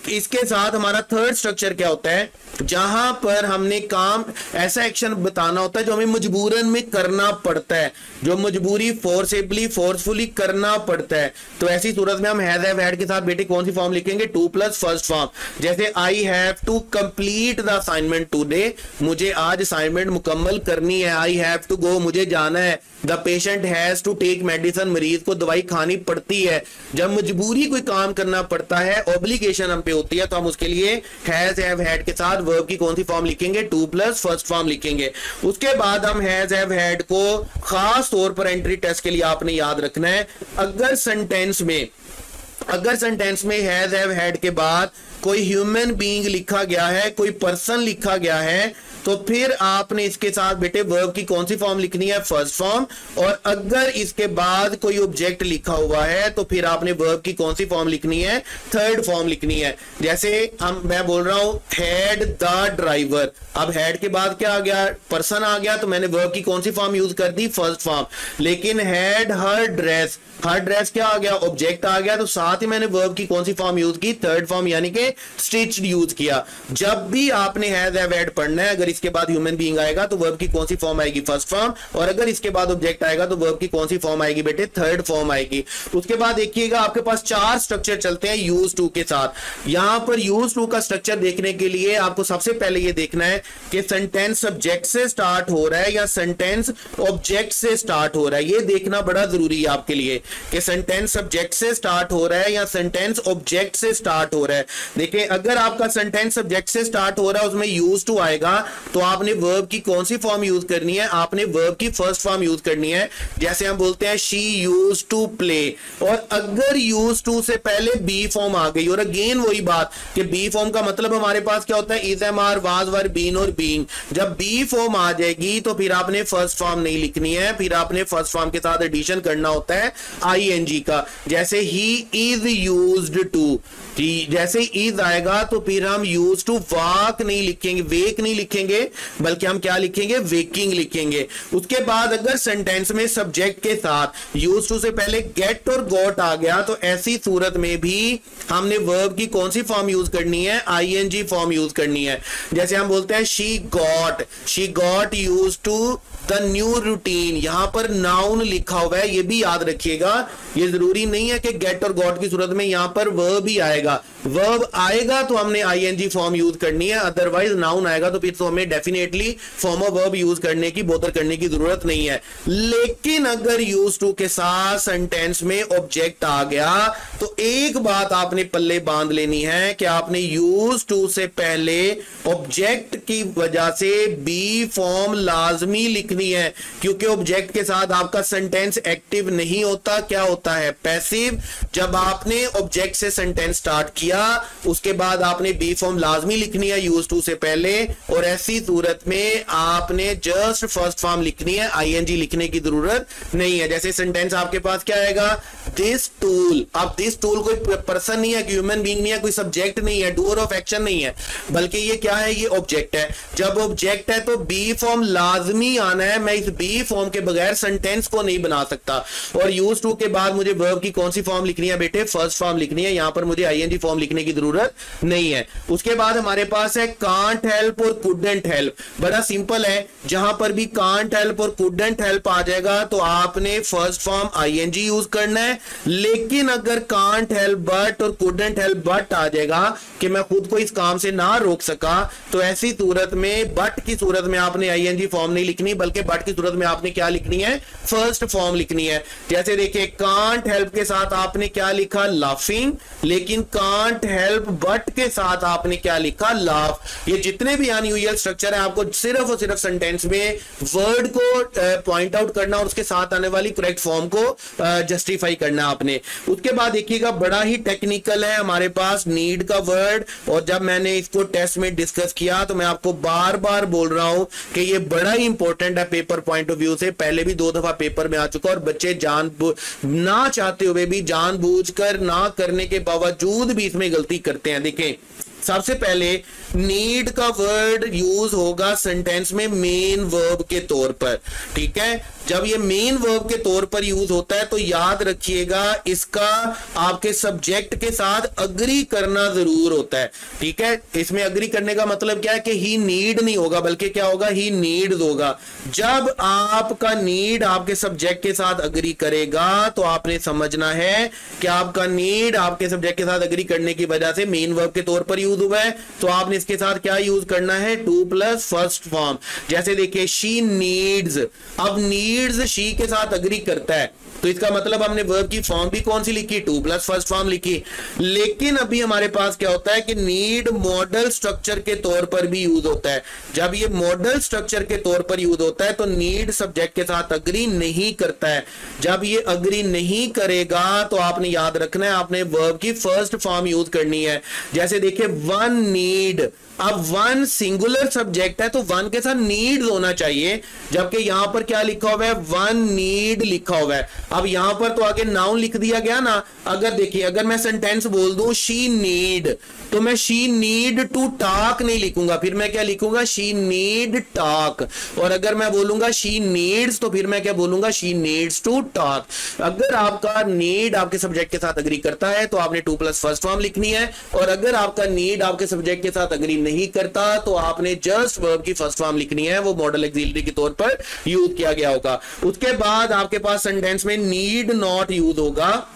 इसके साथ हमारा थर्ड स्ट्रक्चर क्या होता है, जहां पर हमने काम ऐसा एक्शन बताना होता है जो हमें मजबूरन में करना पड़ता है, जो मजबूरी फोर्सफुली करना पड़ता है। तो ऐसी सूरत में हम हैज हैव हैड के साथ बेटे कौन सी फॉर्म लिखेंगे, टू प्लस फर्स्ट फॉर्म। जैसे I have to complete the assignment today, मुझे आज असाइनमेंट मुकम्मल करनी है। आई हैव टू गो, मुझे जाना है। The patient has to take medicine, मरीज को दवाई खानी पड़ती है। जब मजबूरी कोई काम करना पड़ता है, ऑब्लिगेशन हम पे होती है, तो हम उसके लिए हैज हैव हैड के साथ वर्ब की कौन सी फॉर्म लिखेंगे, टू प्लस फर्स्ट फॉर्म लिखेंगे। उसके बाद हम हैज हैव हैड को खास तौर पर एंट्री टेस्ट के लिए आपने याद रखना है। अगर सेंटेंस में हैज हैव हैड के बाद कोई ह्यूमन बीइंग लिखा गया है, कोई पर्सन लिखा गया है, तो फिर आपने इसके साथ बेटे वर्ब की कौन सी फॉर्म लिखनी है, फर्स्ट फॉर्म। और अगर इसके बाद कोई ऑब्जेक्ट लिखा हुआ है तो फिर आपने वर्ब की कौन सी फॉर्म लिखनी है, थर्ड फॉर्म लिखनी है। जैसे मैं बोल रहा हूं हैड द ड्राइवर, अब हैड के बाद क्या आ गया, पर्सन आ गया, तो मैंने वर्ब की कौन सी फॉर्म यूज कर दी, फर्स्ट फॉर्म। लेकिन had her dress, her dress क्या आ गया, ऑब्जेक्ट आ गया, तो साथ ही मैंने वर्ब की कौन सी फॉर्म यूज की, थर्ड फॉर्म, यानी कि स्टिच्ड यूज किया। जब भी आपने हैज हैव हैड पढ़ना है, अगर इसके बाद ह्यूमन बीइंग आएगा तो वर्ब की कौन सी फॉर्म आएगी, फर्स्ट फॉर्म। और अगर इसके बाद ऑब्जेक्ट आएगा तो वर्ब की कौन सी फॉर्म आएगी बेटे, थर्ड फॉर्म आएगी। उसके बाद देखिएगा आपके पास चार स्ट्रक्चर चलते हैं यूज टू के साथ। यहां पर यूज टू का स्ट्रक्चर देखने के लिए आपको सबसे पहले यह देखना है कि सेंटेंस सब्जेक्ट से स्टार्ट हो रहा है या सेंटेंस ऑब्जेक्ट से स्टार्ट हो रहा है। यह देखना बड़ा जरूरी है आपके लिए कि सेंटेंस सब्जेक्ट से स्टार्ट हो रहा है या सेंटेंस ऑब्जेक्ट से स्टार्ट हो रहा है। देखिए अगर आपका सेंटेंस सब्जेक्ट से स्टार्ट हो रहा है, उसमें यूज टू आएगा, तो आपने वर्ब की कौन सी फॉर्म यूज करनी है, आपने वर्ब की फर्स्ट फॉर्म यूज करनी है। जैसे हम बोलते हैं शी यूज टू प्ले, और अगर यूज टू से पहले बी फॉर्म आ गई, और अगेन वही बात कि बी फॉर्म का मतलब हमारे पास क्या होता है, is am are was were been और बीइंग। जब बी फॉर्म आ जाएगी तो फिर आपने फर्स्ट फॉर्म नहीं लिखनी है, फिर आपने फर्स्ट फॉर्म के साथ एडिशन करना होता है आईएनजी का। जैसे ही इज यूज्ड टू, जैसे इज आएगा तो फिर हम यूज टू वॉक नहीं लिखेंगे, वेक नहीं लिखेंगे, बल्कि हम क्या लिखेंगे, वेकिंग लिखेंगे। उसके बाद अगर सेंटेंस में सब्जेक्ट के साथ यूज टू से पहले गेट और गॉट आ गया, तो ऐसी सूरत में भी हमने वर्ब की कौन सी फॉर्म यूज करनी है, आईएनजी फॉर्म यूज करनी है। जैसे हम बोलते हैं she got used to the new routine, यहां पर नाउन लिखा हुआ है, ये भी याद रखिएगा। ये जरूरी नहीं है कि गेट और गॉट की सूरत में यहां पर वर्ब ही आएगा। वर्ब आएगा तो हमने आईएनजी फॉर्म यूज करनी है, अदरवाइज नाउन आएगा तो फिर तो हमें definitely form of verb use करने की, बोदर करने की जरूरत नहीं है। लेकिन अगर यूज टू के साथ सेंटेंस में ऑब्जेक्ट आ गया, तो एक बात आपने पल्ले बांध लेनी है कि आपने यूज टू से पहले ऑब्जेक्ट की वजह से बी फॉर्म लाजमी लिखनी है, क्योंकि ऑब्जेक्ट के साथ आपका सेंटेंस एक्टिव नहीं होता, क्या होता है, पैसिव। जब आपने ऑब्जेक्ट से सेंटेंस स्टार्ट किया, उसके बाद आपने बी फॉर्म लाजमी लिखनी है यूज टू से पहले, और ऐसी सूरत में आपने जस्ट फर्स्ट फॉर्म लिखनी है, आईएनजी लिखने की जरूरत नहीं है। जैसे सेंटेंस आपके पास क्या आएगा, दिस टूल। अब दिस टूल कोई पर्सन नहीं है, ह्यूमन बीइंग नहीं है, कोई सब्जेक्ट नहीं है, डूअर ऑफ एक्शन नहीं है, बल्कि ये क्या है, ये ऑब्जेक्ट है। जब ऑब्जेक्ट है तो बी फॉर्म लाजमी आना है, मैं इस बी फॉर्म के बगैर सेंटेंस को नहीं बना सकता। और यूज टू के बाद मुझे वर्ब की कौन सी फॉर्म लिखनी है बेटे, फर्स्ट फॉर्म लिखनी है, यहां पर मुझे आईएनजी फॉर्म लिखने की जरूरत नहीं है। उसके बाद हमारे पास है कांट हेल्प और कुडंट हेल्प। बड़ा सिंपल है, जहां पर भी कांट हेल्प और कुडंट हेल्प आ जाएगा तो आपने फर्स्ट फॉर्म आईएनजी यूज करना है। लेकिन अगर कांट हेल्प बट और कुडंट हेल्प बट आ जाएगा कि मैं खुद को इस काम से ना रोक सका, तो ऐसी सूरत में बट की सूरत में आपने आईएनजी फॉर्म नहीं लिखनी, बल्कि बट की सूरत में आपने क्या लिखनी है, फर्स्ट फॉर्म लिखनी है। जैसे देखिए कांट हेल्प के साथ आपने क्या लिखा, लाफिंग, लेकिन कांट हेल्प बट के साथ आपने क्या लिखा, लाफ। ये जितने भी अनयूजुअल स्ट्रक्चर है, आपको सिर्फ और सिर्फ सेंटेंस में वर्ड को पॉइंट आउट करना और उसके साथ आने वाली करेक्ट फॉर्म को जस्टिफाई करना आपने। उसके बाद देखिएगा बड़ा ही टेक्निकल है हमारे पास नीड का वर्ड, और जब मैंने इसको टेस्ट में डिस्कस किया तो मैं आपको बार बार बोल रहा हूं कि ये बड़ा ही इंपॉर्टेंट है पेपर पॉइंट ऑफ व्यू से। पहले भी 2 दफा पेपर में आ चुका, और बच्चे ना चाहते हुए भी जानबूझकर ना करने के बावजूद भी इसमें गलती करते हैं। देखें सबसे पहले नीड का वर्ड यूज होगा सेंटेंस में मेन वर्ब के तौर पर, ठीक है। जब ये मेन वर्ब के तौर पर यूज होता है तो याद रखिएगा इसका आपके सब्जेक्ट के साथ अग्री करना जरूर होता है, ठीक है। इसमें अग्री करने का मतलब क्या है कि ही नीड नहीं होगा, बल्कि क्या होगा, ही नीड्स होगा। जब आपका नीड आपके सब्जेक्ट के साथ अग्री करेगा तो आपने समझना है कि आपका नीड आपके सब्जेक्ट के साथ अग्री करने की वजह से मेन वर्ब के तौर पर यूज हुआ है, तो आपने इसके साथ क्या यूज करना है, टू प्लस फर्स्ट फॉर्म। जैसे देखिए शी नीड्स, अब नीड्स शी के साथ अग्री करता है तो इसका मतलब हमने वर्ब की फॉर्म भी कौन सी लिखी, टू प्लस फर्स्ट फॉर्म लिखी। लेकिन अभी हमारे पास क्या होता है कि नीड मॉडल स्ट्रक्चर के तौर पर भी यूज होता है। जब ये मॉडल स्ट्रक्चर के तौर पर यूज होता है तो नीड सब्जेक्ट के साथ अग्री नहीं करता है। जब ये अग्री नहीं करेगा तो आपने याद रखना है आपने वर्ब की फर्स्ट फॉर्म यूज करनी है। जैसे देखिए वन नीड, अब वन सिंगुलर सब्जेक्ट है तो वन के साथ नीड होना चाहिए, जबकि यहां पर क्या लिखा हुआ है, वन नीड लिखा हुआ है। अब यहां पर तो आगे नाउन लिख दिया गया ना। अगर देखिए अगर मैं सेंटेंस बोल दूं शी नीड, तो मैं शी नीड टू टॉक नहीं लिखूंगा, फिर मैं क्या लिखूंगा, शी नीड टॉक। और अगर मैं बोलूंगा शी नीड्स तो फिर मैं क्या बोलूंगा, शी नीड्स टू टॉक। अगर आपका नीड आपके सब्जेक्ट के साथ अग्री करता है तो आपने टू प्लस फर्स्ट फॉर्म लिखनी है, और अगर आपका नीड आपके सब्जेक्ट के साथ अग्री नहीं करता तो आपने जस्ट वर्ब की फर्स्ट फॉर्म लिखनी है, वो मॉडल ऑक्सिलरी के तौर पर यूज किया गया होगा। उसके बाद आपके पास सेंटेंस में नीड नॉट यूज होगा,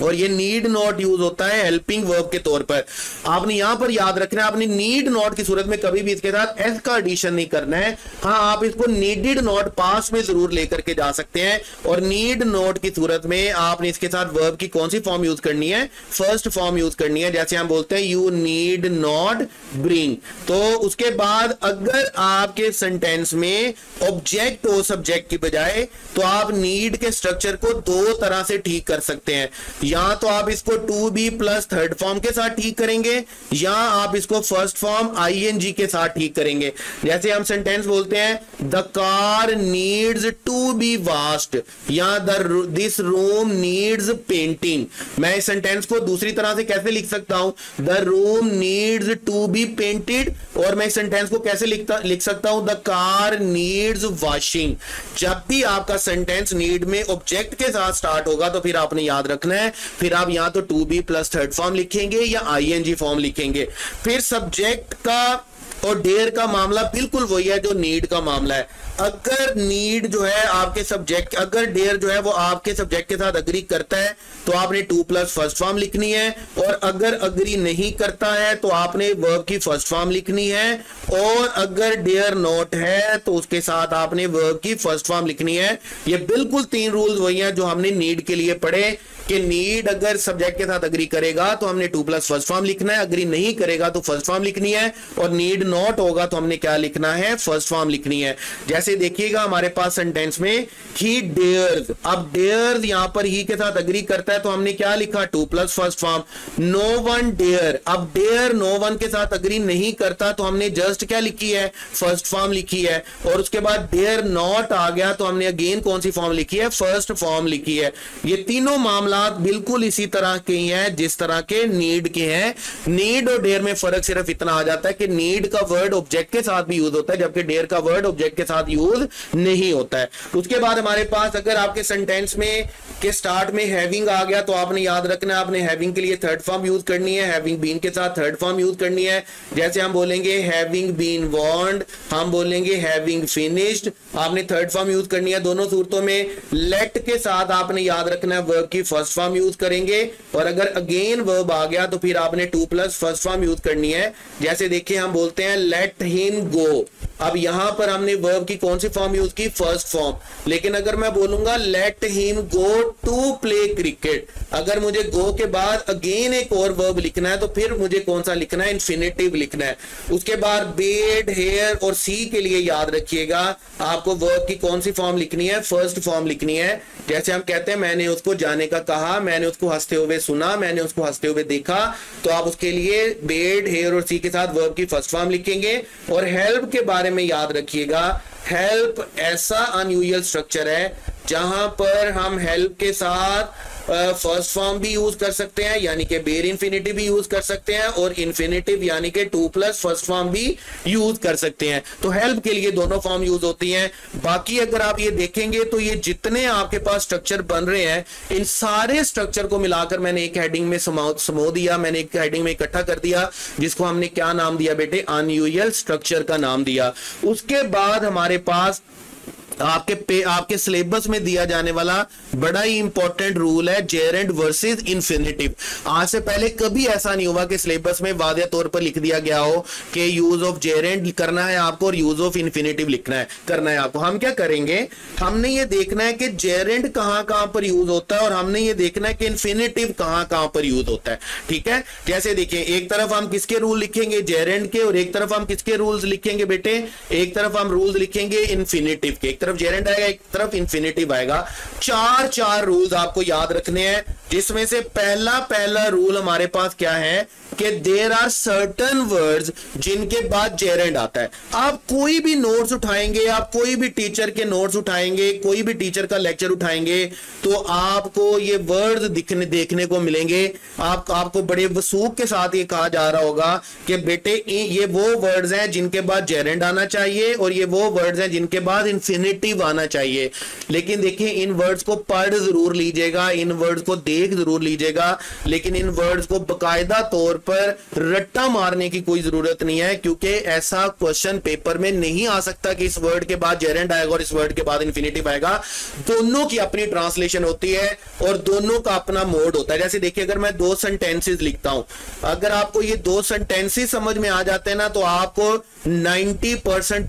और ये नीड नॉट यूज होता है हेल्पिंग वर्ब के तौर पर। आपने यहां पर याद रखना है आपने नीड नॉट की सूरत में कभी भी इसके साथ एस का एडिशन नहीं करना है। हाँ, आप इसको नीडेड नॉट पास में जरूर लेकर के जा सकते हैं, और नीड नॉट की सूरत में आपने इसके साथ वर्ब की कौन सी फॉर्म यूज करनी है, फर्स्ट फॉर्म यूज करनी है। जैसे हम बोलते हैं यू नीड नॉट ब्रिंग। तो उसके बाद अगर आपके सेंटेंस में ऑब्जेक्ट हो सब्जेक्ट की बजाय तो आप नीड के स्ट्रक्चर को दो तरह से ठीक कर सकते हैं। या तो आप इसको to be plus third form के साथ ठीक करेंगे, या आप इसको फर्स्ट फॉर्म आईएनजी के साथ ठीक करेंगे। जैसे हम सेंटेंस बोलते हैं the car needs to be washed, या दिस रूम नीड्स पेंटिंग। मैं इस सेंटेंस को दूसरी तरह से कैसे लिख सकता हूं, the room needs to be painted, और मैं इस सेंटेंस को कैसे लिख सकता हूं, द कार नीड्स वॉशिंग। जब भी आपका सेंटेंस नीड में ऑब्जेक्ट के साथ स्टार्ट होगा तो फिर आपने याद रखना है, फिर आप यहां तो to be plus third form लिखेंगे या आईएनजी फॉर्म लिखेंगे। फिर सब्जेक्ट का और डेयर का मामला बिल्कुल वही है जो नीड का मामला है। अगर नीड जो है आपके सब्जेक्ट, अगर डेयर जो है वो आपके सब्जेक्ट के साथ अग्री करता है तो आपने टू प्लस फर्स्ट फॉर्म लिखनी है, और अगर अग्री नहीं करता है तो आपने वर्ब की फर्स्ट फॉर्म लिखनी है, और अगर डेयर नॉट है तो उसके साथ आपने वर्ब की फर्स्ट फॉर्म लिखनी है। ये बिल्कुल तीन रूल्स वही हैं जो हमने नीड के लिए पढ़े, कि नीड अगर सब्जेक्ट के साथ अग्री करेगा तो हमने टू प्लस फर्स्ट फॉर्म लिखना है, अग्री नहीं करेगा तो फर्स्ट फॉर्म लिखनी है, और नीड नॉट होगा तो हमने क्या लिखना है, फर्स्ट फॉर्म लिखनी है। जैसे देखिएगा हमारे पास सेंटेंस में ही डेयर्स, अब डेयर्स यहां पर ही के साथ अग्री करता है तो हमने क्या लिखा, to plus first form. No one dare, अब डेयर नो वन के साथ अग्री नहीं करता तो हमने जस्ट क्या लिखी है, फर्स्ट फॉर्म लिखी है, और उसके बाद डेयर नॉट आ गया तो हमने अगेन कौन सी फॉर्म लिखी है, फर्स्ट फॉर्म लिखी है। ये तीनों मामला बिल्कुल इसी तरह के ही हैं जिस तरह के नीड के हैं। नीड और डेयर में फर्क सिर्फ इतना आ जाता है कि नीड का वर्ड ऑब्जेक्ट के साथ भी यूज होता है, जबकि डेयर का वर्ड ऑब्जेक्ट के साथ यूज नहीं होता है। उसके बाद हमारे पास अगर आपके सेंटेंस में के स्टार्ट में हैविंग आ गया तो आपने याद रखना है आपने हैविंग के लिए थर्ड फॉर्म यूज करनी है, हैविंग बीन के साथ थर्ड फॉर्म यूज करनी है। जैसे हम बोलेंगे हैविंग बीन वार्न्ड, हम बोलेंगे हैविंग फिनिश्ड, आपने थर्ड फॉर्म यूज करनी है दोनों सूरतों में। लेट के साथ आपने याद रखना है वर्ब की फर्स्ट फॉर्म यूज करेंगे, और अगर अगेन वर्ब आ गया तो फिर आपने to plus first form use करनी है। जैसे देखिए हम बोलते हैं लेट हिम गो, अब यहां पर हमने वर्ब की कौन सी फॉर्म यूज की, फर्स्ट फॉर्म। लेकिन अगर मैं बोलूंगा let him go to play cricket, अगर मुझे गो के बाद अगेन एक और वर्ब लिखना है तो फिर मुझे कौन सा लिखना है, इन्फिनिटिव लिखना है। उसके बाद बेड, हेयर और सी के लिए याद रखिएगा आपको वर्ब की कौन सी फॉर्म लिखनी है, फर्स्ट फॉर्म लिखनी है। जैसे हम कहते हैं मैंने उसको जाने का कहा, मैंने उसको हंसते हुए सुना, मैंने उसको हंसते हुए देखा, तो आप उसके लिए बेड, हेयर और सी के साथ वर्ब की फर्स्ट फॉर्म लिखेंगे। और हेल्प के बारे में याद रखिएगा, हेल्प ऐसा अनयूजुअल स्ट्रक्चर है जहां पर हम हेल्प के साथ फर्स्ट फॉर्म भी यूज कर सकते हैं यानी कि बेर इंफिनिटिव भी यूज कर सकते हैं, और इंफिनिटिव यानी कि 2 प्लस फर्स्ट फॉर्म भी यूज कर सकते हैं। तो हेल्प के लिए दोनों फॉर्म यूज होती हैं। बाकी अगर आप ये देखेंगे तो ये जितने आपके पास स्ट्रक्चर बन रहे हैं, इन सारे स्ट्रक्चर को मिलाकर मैंने एक हेडिंग में समो दिया, मैंने एक हेडिंग में इकट्ठा कर दिया, जिसको हमने क्या नाम दिया बेटे, अनयूजुअल स्ट्रक्चर का नाम दिया। उसके बाद हमारे पास आपके सिलेबस में दिया जाने वाला बड़ा ही इंपॉर्टेंट रूल है जेरेंड वर्सेस इंफिनिटिव। आज से पहले कभी ऐसा नहीं हुआ कि सिलेबस में वादे तौर पर लिख दिया गया हो कि यूज ऑफ जेरेंड करना है आपको और यूज ऑफ इंफिनिटिव करना है आपको। हम क्या करेंगे, हमने ये देखना है कि जेरेंड कहां पर यूज होता है और हमने ये देखना है कि इंफिनिटिव कहां पर यूज होता है। ठीक है, जैसे देखिए एक तरफ हम किसके रूल लिखेंगे, जेरेंड के, और एक तरफ हम किसके रूल्स लिखेंगे बेटे, एक तरफ हम रूल्स लिखेंगे इंफिनिटिव के। एक तरफ जेरेंड आएगा, एक तरफ इंफिनिटिव आएगा। चार रूल्स आपको याद रखने हैं, जिसमें से पहला रूल हमारे पास क्या है कि देयर आर सर्टन वर्ड्स जिनके बाद जेरेंड आता है। आप कोई भी नोट्स उठाएंगे, आप कोई भी टीचर के नोट्स उठाएंगे, कोई भी टीचर का लेक्चर उठाएंगे, तो आपको ये वर्ड्स देखने को मिलेंगे। आपको बड़े वसूख के साथ ये कहा जा रहा होगा कि बेटे ये वो वर्ड्स हैं जिनके बाद जेरेंड आना चाहिए और ये वो वर्ड्स हैं जिनके बाद इंफिनिटिव आना चाहिए। लेकिन देखिए इन वर्ड्स को पढ़ जरूर लीजिएगा, इन वर्ड्स को देख जरूर लीजिएगा, लेकिन इन वर्ड्स को बकायदा तौर पर रट्टा मारने की कोई जरूरत नहीं है, क्योंकि ऐसा क्वेश्चन पेपर में नहीं आ सकता कि इस वर्ड के बाद जेरेंड आएगा और इस वर्ड के बाद इंफिनिटिव आएगा। दोनों की अपनी ट्रांसलेशन होती है और दोनों का अपना मोड होता है। जैसे देखिए अगर मैं 2 सेंटेंसेस लिखता हूं, अगर आपको ये 2 सेंटेंसेस समझ में आ जाते हैं ना, तो आपको 90%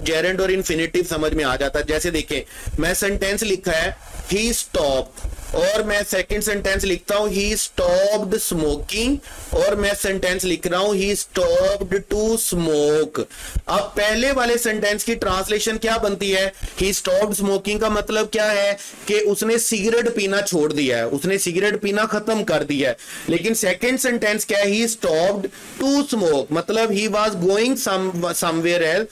जेरेंड और इंफिनिटिव समझ में आ जाता है। जैसे देखिए मैं सेंटेंस लिखा है ही स्टॉप्ड, और मैं सेकंड सेंटेंस लिखता हूं ही स्टॉप्ड स्मोकिंग, और मैं सेंटेंस लिख रहा हूं ही स्टॉप्ड टू स्मोक। अब पहले वाले सेंटेंस की ट्रांसलेशन क्या बनती है, ही स्टॉप्ड स्मोकिंग का मतलब क्या है कि उसने सिगरेट पीना छोड़ दिया है, उसने सिगरेट पीना खत्म कर दिया है। लेकिन सेकंड सेंटेंस क्या है, ही स्टॉप्ड टू स्मोक, मतलब ही वाज गोइंग समवेयर,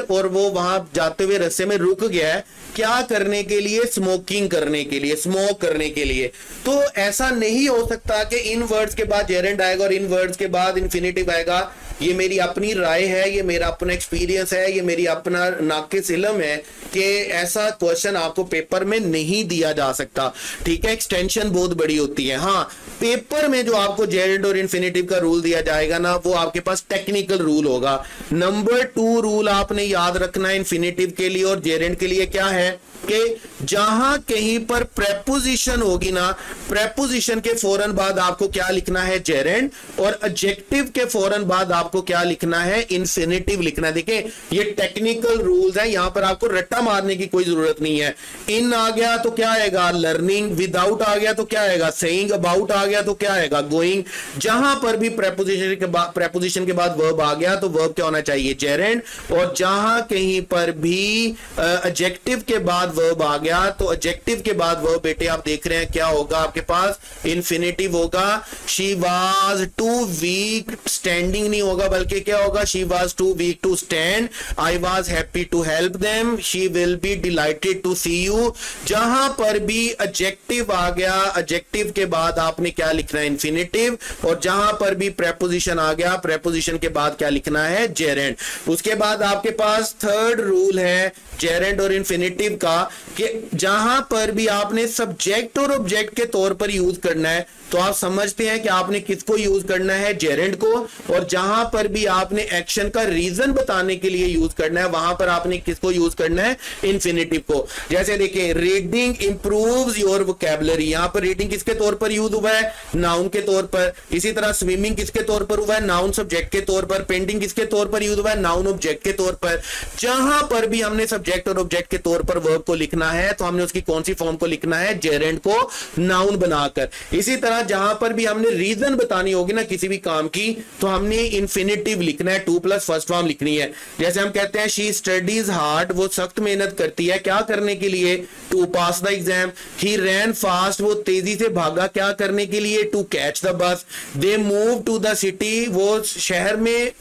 और वो वहां जाते हुए रास्ते में रुक गया है, क्या करने के लिए, स्मोकिंग करने के लिए, स्मोक करने के लिए। तो ऐसा नहीं हो सकता कि इन वर्ड्स के बाद जेरेंड आएगा और इन वर्ड्स के बाद इंफिनिटिव आएगा। ये मेरी अपनी राय है, ये मेरा अपना एक्सपीरियंस है, ये मेरी अपना नाकिस इल्म है कि ऐसा क्वेश्चन आपको पेपर में नहीं दिया जा सकता। ठीक है, एक्सटेंशन बहुत बड़ी होती है। हाँ, पेपर में जो आपको जेरेंड और इंफिनिटिव का रूल दिया जाएगा ना, वो आपके पास टेक्निकल रूल होगा। नंबर 2 रूल आपने याद रखना है इंफिनिटिव के लिए और जेरेंड के लिए, क्या है कि जहां कहीं पर प्रेपोजिशन होगी ना, प्रेपोजिशन के फौरन बाद आपको क्या लिखना है, जेरेंड, और एडजेक्टिव के फौरन बाद आपको क्या लिखना है, इंफिनिटिव लिखना है। देखिए ये टेक्निकल रूल्स है, यहां पर आपको रट्टा मारने की कोई जरूरत नहीं है। इन आ गया तो क्या आएगा, लर्निंग, विदाउट आ गया तो क्या आएगा, सेइंग, अबाउट आ गया तो क्या आएगा, गोइंग। जहां पर भी प्रेपोजिशन के बाद वर्ब आ गया तो वर्ब क्या होना चाहिए, जेरेंड, और जहां कहीं पर भी एडजेक्टिव के बाद वर्ब आ गया तो एडजेक्टिव के बाद वर्ब बेटे आप देख रहे हैं क्या होगा, आपके पास इंफिनिटिव होगा। She was too weak, standing नहीं होगा बल्कि क्या होगा, she was too weak to stand. I was happy to help them, she will be delighted to see you. जहां पर भी एडजेक्टिव आ गया, एडजेक्टिव के बाद आपने क्या लिखना है, इंफिनिटिव, और जहां पर भी प्रेपोजिशन आ गया, प्रेपोजिशन के बाद क्या लिखना है, जेरेंड। उसके बाद आपके पास थर्ड रूल है जेरेंड और इंफिनिटिव का कि जहां पर भी आपने सब्जेक्ट और ऑब्जेक्ट के तौर पर यूज करना है तो आप समझते हैं कि आपने किसको यूज करना है, जेरेंड को, और जहां पर भी आपने एक्शन का रीजन बताने के लिए यूज करना है वहां पर आपने किसको यूज करना है, इंफिनिटिव को। जैसे देखिए रीडिंग इंप्रूव्स योर वोकैबुलरी, यहां पर रीडिंग किसके तौर पर यूज हुआ है, नाउन के तौर पर। इसी तरह स्विमिंग किसके तौर पर हुआ है, नाउन सब्जेक्ट के तौर पर। पेंटिंग किसके तौर पर यूज हुआ है, नाउन ऑब्जेक्ट के तौर पर। जहां पर भी हमने सब्जेक्ट और ऑब्जेक्ट के तौर पर वर्ब को लिखना है तो हमने उसकी कौन सी फॉर्म को लिखना है, जेरेंड को नाउन बनाकर। इसी तरह जहां पर भी हमने रीजन बतानी होगी ना किसी भी काम की तो हमने इंफिनिटिव लिखना है, 2 प्लस फर्स्ट फॉर्म लिखनी है। जैसे हम कहते हैं शी स्टडीज हार्ड, वो सख्त मेहनत करती है, क्या करने के लिए, to pass the exam. He ran fast, वो तेजी से भागा, क्या करने के लिए, to catch the bus. They move to the city, वो शहर में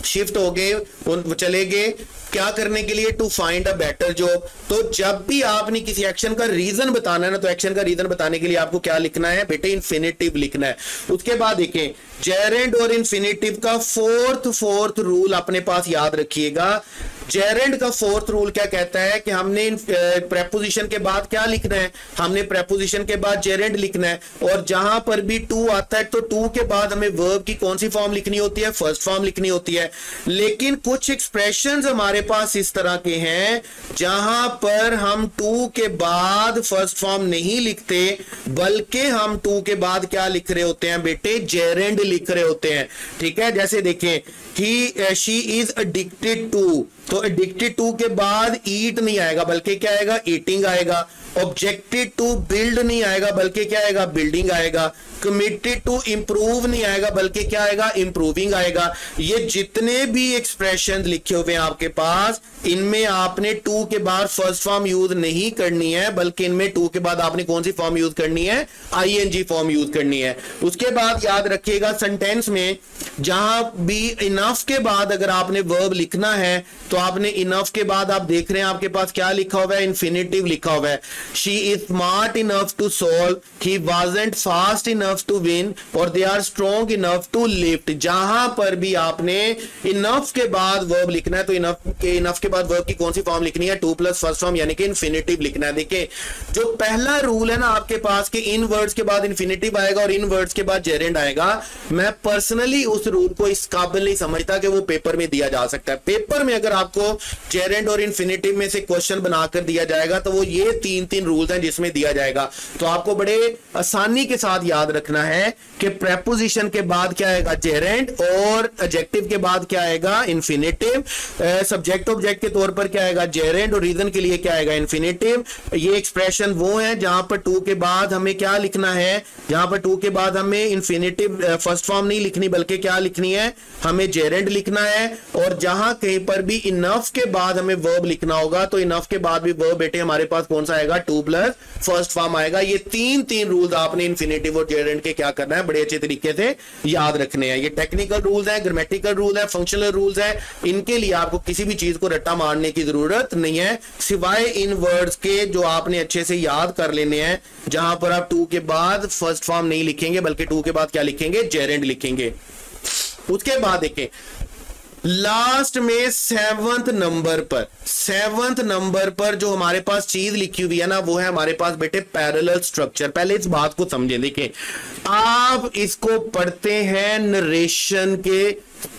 शिफ्ट हो गए चले गए क्या करने के लिए, to find a better job. तो जब भी आपने किसी एक्शन का रीजन बताना है ना, तो एक्शन का रीजन बताने के लिए आपको क्या लिखना है बेटे, इन्फिनिटिव लिखना है। उसके बाद देखें जेरेंड और इन्फिनिटिव का फोर्थ रूल अपने पास याद रखिएगा। जेरेंड का फोर्थ रूल क्या कहता है कि हमने प्रेपोजिशन के बाद क्या लिखना है, हमने प्रेपोजिशन के बाद जेरेंड लिखना है, और जहां पर भी टू आता है तो टू के बाद हमें वर्ब की कौन सी फॉर्म लिखनी होती है, फर्स्ट फॉर्म लिखनी होती है। लेकिन कुछ एक्सप्रेशंस हमारे पास इस तरह के हैं जहां पर हम टू के बाद फर्स्ट फॉर्म नहीं लिखते, बल्कि हम टू के बाद क्या लिख रहे होते हैं बेटे, जेरेंड लिख रहे होते हैं। ठीक है, जैसे देखें कि शी इज एडिक्टेड टू, तो एडिक्टेड टू के बाद ईट नहीं आएगा बल्कि क्या आएगा, ईटिंग आएगा। ऑब्जेक्टेड टू बिल्ड नहीं आएगा बल्कि क्या आएगा, बिल्डिंग आएगा। कमिटेड टू इंप्रूव नहीं आएगा बल्कि क्या आएगा, इंप्रूविंग आएगा। ये जितने भी एक्सप्रेशन लिखे हुए हैं आपके पास, इनमें आपने टू के बाद फर्स्ट फॉर्म यूज नहीं करनी है, बल्कि इनमें टू के बाद आपने कौन सी फॉर्म यूज करनी है, आईएनजी फॉर्म यूज करनी है। उसके बाद याद रखिएगा सेंटेंस में जहां भी इनफ के बाद अगर आपने वर्ब लिखना है तो आपने इनफ के बाद आप देख रहे हैं आपके पास क्या लिखा हुआ है, इन्फिनिटिव लिखा हुआ है। She is smart enough to solve, he wasn't fast enough to win, और they are strong enough to lift. जहां पर भी आपने इनफ के बाद वर्ब लिखना है तो इनफ के बाद वर्ब की कौन सी फॉर्म लिखनी है, टू प्लस फर्स्ट फॉर्म यानी कि इन्फिनिटिव लिखना है। देखिए जो पहला रूल है ना आपके पास कि इन वर्ड्स के बाद इन्फिनिटिव आएगा और इन वर्ड्स के बाद जेरेंड आएगा, मैं पर्सनली उस रूल को इस काबिल नहीं समझता कि वो पेपर में दिया जा सकता है। पेपर में अगर आपको जेरेंड और इन्फिनिटिव में से क्वेश्चन बनाकर दिया जाएगा तो वो ये तीन रूल्स हैं जिसमें दिया जाएगा। तो आपको बड़े आसानी के साथ याद रखना है कि प्रेपोजिशन के बाद क्या आएगा, जेरेंड, और एडजेक्टिव के बाद क्या आएगा, इन्फिनिटिव। सब्जेक्ट ऑब्जेक्ट के तौर पर क्या आएगा, जेरेंड, और रीजन के लिए क्या आएगा, इन्फिनिटिव। ये एक्सप्रेशन वो है जहां पर टू के बाद हमें क्या लिखना है, जहां पर टू के बाद हमें इन्फिनिटिव फर्स्ट फॉर्म नहीं लिखनी बल्कि क्या लिखनी है, हमें जेरेंड लिखना है। और जहां कहीं पर भी इनफ के बाद हमें वर्ब लिखना होगा तो इनफ के बाद भी वर्ब बेटे हमारे पास कौन सा आएगा, टू प्लस फर्स्ट फॉर्म आएगा। ये तीन रूल्स आपने इन्फिनिटिव और जेरेंड के क्या करना है, बड़े अच्छे तरीके से याद रखने हैं। ये टेक्निकल रूल्स हैं, ग्रामेटिकल रूल है, फंक्शनल रूल्स है। इनके लिए आपको किसी भी चीज को रट्टा मारने की जरूरत नहीं है, सिवाय इन वर्ड्स के जो आपने अच्छे से याद कर लेने हैं, जहां पर आप टू के बाद फर्स्ट फॉर्म नहीं लिखेंगे बल्कि टू के बाद क्या लिखेंगे, जेरेंड लिखेंगे। उसके बाद देखें लास्ट में सेवंथ नंबर पर जो हमारे पास चीज लिखी हुई है ना, वो है हमारे पास बेटे पैरेलल स्ट्रक्चर। पहले इस बात को समझें। देखिए आप इसको पढ़ते हैं नरेशन के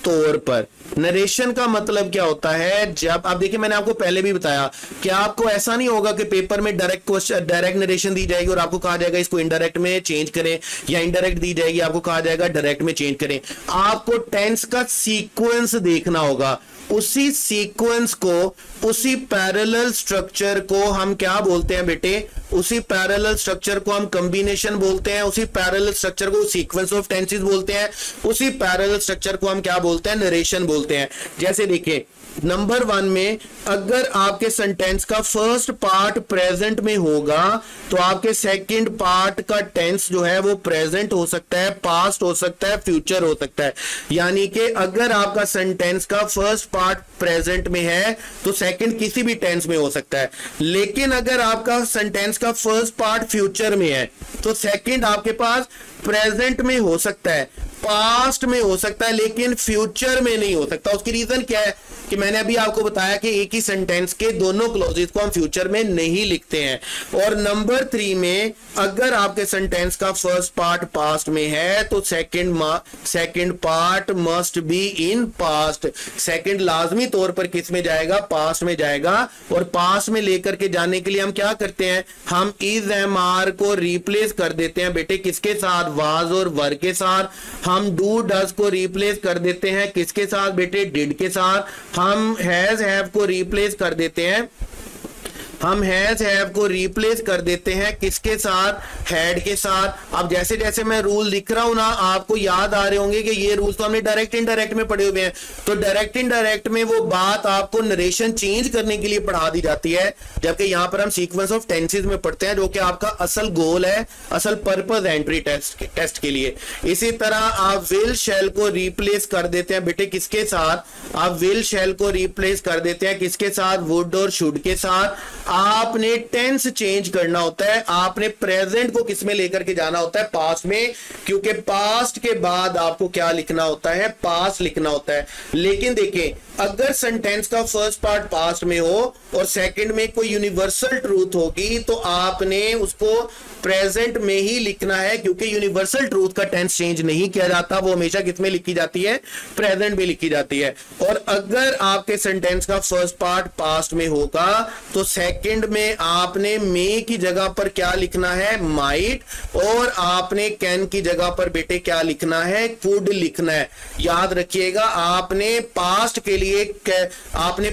तौर पर। नरेशन का मतलब क्या होता है, जब आप देखिए मैंने आपको पहले भी बताया कि आपको ऐसा नहीं होगा कि पेपर में डायरेक्ट नरेशन दी जाएगी और आपको कहा जाएगा इसको इनडायरेक्ट में चेंज करें, या इनडायरेक्ट दी जाएगी आपको कहा जाएगा डायरेक्ट में चेंज करें। आपको टेंस का सीक्वेंस देखना होगा। उसी सीक्वेंस को, उसी पैरेलल स्ट्रक्चर को हम क्या बोलते हैं बेटे, उसी पैरेलल स्ट्रक्चर को हम कॉम्बिनेशन बोलते हैं, उसी पैरेलल स्ट्रक्चर को सीक्वेंस ऑफ टेंसेस बोलते हैं, उसी पैरेलल स्ट्रक्चर को हम क्या बोलते हैं, नरेशन बोलते हैं। जैसे देखिए नंबर 1 में अगर आपके सेंटेंस का फर्स्ट पार्ट प्रेजेंट में होगा तो आपके सेकंड पार्ट का टेंस जो है वो प्रेजेंट हो सकता है, पास्ट हो सकता है, फ्यूचर हो सकता है। यानी कि अगर आपका सेंटेंस का फर्स्ट पार्ट प्रेजेंट में है तो सेकंड किसी भी टेंस में हो सकता है। लेकिन अगर आपका सेंटेंस का फर्स्ट पार्ट फ्यूचर में है तो सेकंड आपके पास प्रेजेंट में हो सकता है, पास्ट में हो सकता है, लेकिन फ्यूचर में नहीं हो सकता। उसकी रीजन क्या है कि मैंने अभी आपको बताया कि एक ही सेंटेंस के दोनों क्लॉजेस को हम फ्यूचर में नहीं लिखते हैं। और नंबर 3 में अगर आपके सेंटेंस का फर्स्ट पार्ट पास्ट में है तो second part must be in past. Second लाजमी तौर पर किस में जाएगा, पास्ट में जाएगा। और पास्ट में लेकर के जाने के लिए हम क्या करते हैं, हम इज एम आर को रिप्लेस कर देते हैं बेटे किसके साथ, वाज और वर के साथ। हम डू डज को रिप्लेस कर देते हैं किसके साथ बेटे, डिड के साथ। हम हैज हैव को रिप्लेस कर देते हैं हम हैज हैव को रिप्लेस कर देते हैं किसके साथ, हैड के साथ। अब जैसे जैसे मैं रूल लिख रहा हूं ना, आपको याद आ रहे होंगे कि ये रूल्स तो हमने डायरेक्ट इनडायरेक्ट में पढ़े हुए हैं। तो डायरेक्ट इनडायरेक्ट में वो बात आपको नरेशन चेंज करने के लिए पढ़ा दी जाती है, जबकि यहां पर हम सीक्वेंस ऑफ टेंसेस में पढ़ते हैं, जो कि आपका असल गोल है, असल पर्पस एंट्री टेस्ट के लिए। इसी तरह आप विल शैल को रिप्लेस कर देते हैं बेटे किसके साथ, आप विल शैल को रिप्लेस कर देते हैं किसके साथ, वुड और शुड के साथ। आपने टेंस चेंज करना होता है, आपने प्रेजेंट को किसमें लेकर के जाना होता है, पास्ट में, क्योंकि पास्ट के बाद आपको क्या लिखना होता है, पास्ट लिखना होता है। लेकिन देखिए, अगर सेंटेंस का फर्स्ट पार्ट पास्ट में हो और सेकंड में कोई यूनिवर्सल ट्रूथ होगी, तो आपने उसको प्रेजेंट में ही लिखना है, क्योंकि यूनिवर्सल ट्रूथ का टेंस चेंज नहीं किया जाता, वो हमेशा किसमें लिखी जाती है, प्रेजेंट में लिखी जाती है। और अगर आपके सेंटेंस का फर्स्ट पार्ट पास्ट में होगा, तो सेकंड में आपने मे की जगह पर क्या लिखना है, माइट, और आपने कैन की जगह पर बेटे क्या लिखना है, कुड लिखना है। याद रखिएगा, आपने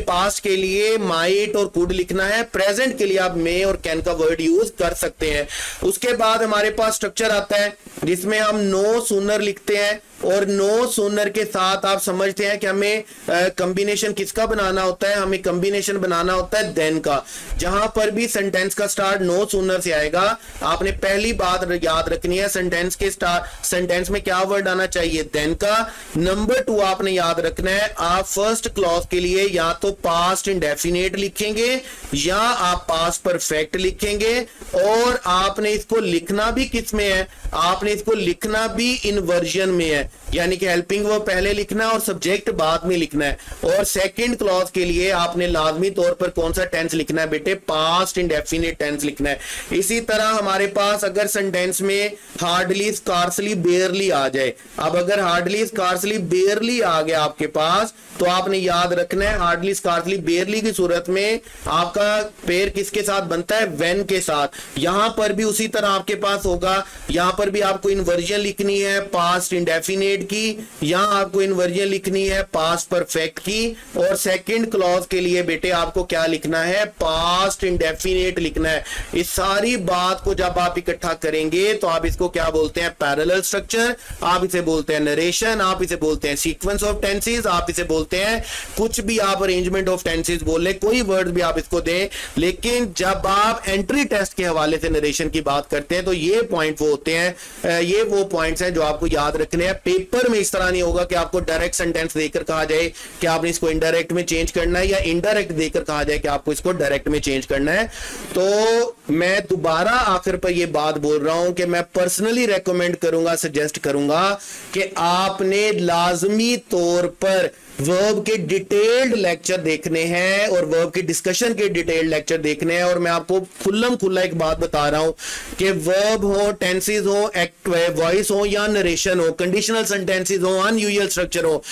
पास्ट के लिए माइट और कुड लिखना है, प्रेजेंट के लिए आप मे और कैन का वर्ड यूज कर सकते हैं। उसके बाद हमारे पास स्ट्रक्चर आता है जिसमें हम नो सूनर लिखते हैं, और नो सूनर के साथ आप समझते हैं कि हमें कॉम्बिनेशन किसका बनाना होता है, हमें कॉम्बिनेशन बनाना होता है देन का। जहां पर भी सेंटेंस का स्टार्ट नो सूनर से आएगा, आपने पहली बात याद रखनी है, सेंटेंस में क्या वर्ड आना चाहिए, देन का। नंबर 2 आपने याद रखना है, आप फर्स्ट क्लॉज के लिए या तो पास्ट इंडेफिनेट लिखेंगे या आप पास्ट परफेक्ट लिखेंगे, और आपने इसको लिखना भी किस में है, आपने इसको लिखना भी इन्वर्जन में है, यानी कि हेल्पिंग वर्ब पहले लिखना है और सब्जेक्ट बाद में लिखना है। और सेकंड क्लॉज के लिए आपने लाजमी तौर पर कौन सा टेंस लिखना है बेटे, पास्ट इंडेफिनिट टेंस लिखना है। इसी तरह हमारे पास अगर सेंटेंस में हार्डली, स्कार्सली, बेयरली आ जाए, अब अगर हार्डली, स्कार्सली, बेयरली आ गया आपके पास, तो आपने याद रखना है हार्डली, स्कार्सली, बेयरली की सूरत में आपका पेयर किसके साथ बनता है, व्हेन के साथ। यहां पर भी उसी तरह आपके पास होगा, यहां पर भी आपको इन्वर्जन लिखनी है पास्ट इंडेफिनिट की, यहां आपको इन्वर्जन लिखनी है पास्ट परफेक्ट की, और सेकंड क्लॉज के लिए बेटे आपको क्या लिखना है, पास्ट इंडेफिनिट लिखना है। इस सारी बात को जब आप इकट्ठा करेंगे तो आप इसको क्या बोलते हैं, पैरेलल स्ट्रक्चर, आप इसे बोलते हैं नरेशन, आप इसे बोलते हैं सीक्वेंस ऑफ टेंसेस, आप इसे बोलते हैं कुछ भी आप अरेंजमेंट ऑफ टेंसेस बोल ले, कोई वर्ड भी आप इसको दें। लेकिन जब आप एंट्री टेस्ट के हवाले से नरेशन की बात करते हैं, तो ये पॉइंट वो होते हैं, ये वो पॉइंट्स हैं जो आपको याद रखने हैं। पेपर में इस तरह नहीं होगा कि आपको डायरेक्ट सेंटेंस देकर कहा जाए कि आपने इसको इनडायरेक्ट में चेंज करना है, या इनडायरेक्ट देकर कहा जाए कि आपको इसको डायरेक्ट में चेंज करना है। तो मैं दोबारा आखिर पर यह बात बोल रहा हूं कि मैं पर्सनली रेकमेंड करूंगा, सजेस्ट करूंगा कि आपने लाजमी तौर पर वर्ब के डिटेल्ड लेक्चर देखने हैं और वर्ब के डिस्कशन के डिटेल्ड लेक्चर देखने हैं। और मैं आपको खुल्लम खुल्ला एक बात बता रहा हूं कि वर्ब हो, टेंसेस हो, एक्ट वॉइस हो या नरेशन हो, कंडीशनल सेंटेंसेस हो, अनयूजुअल स्ट्रक्चर हो,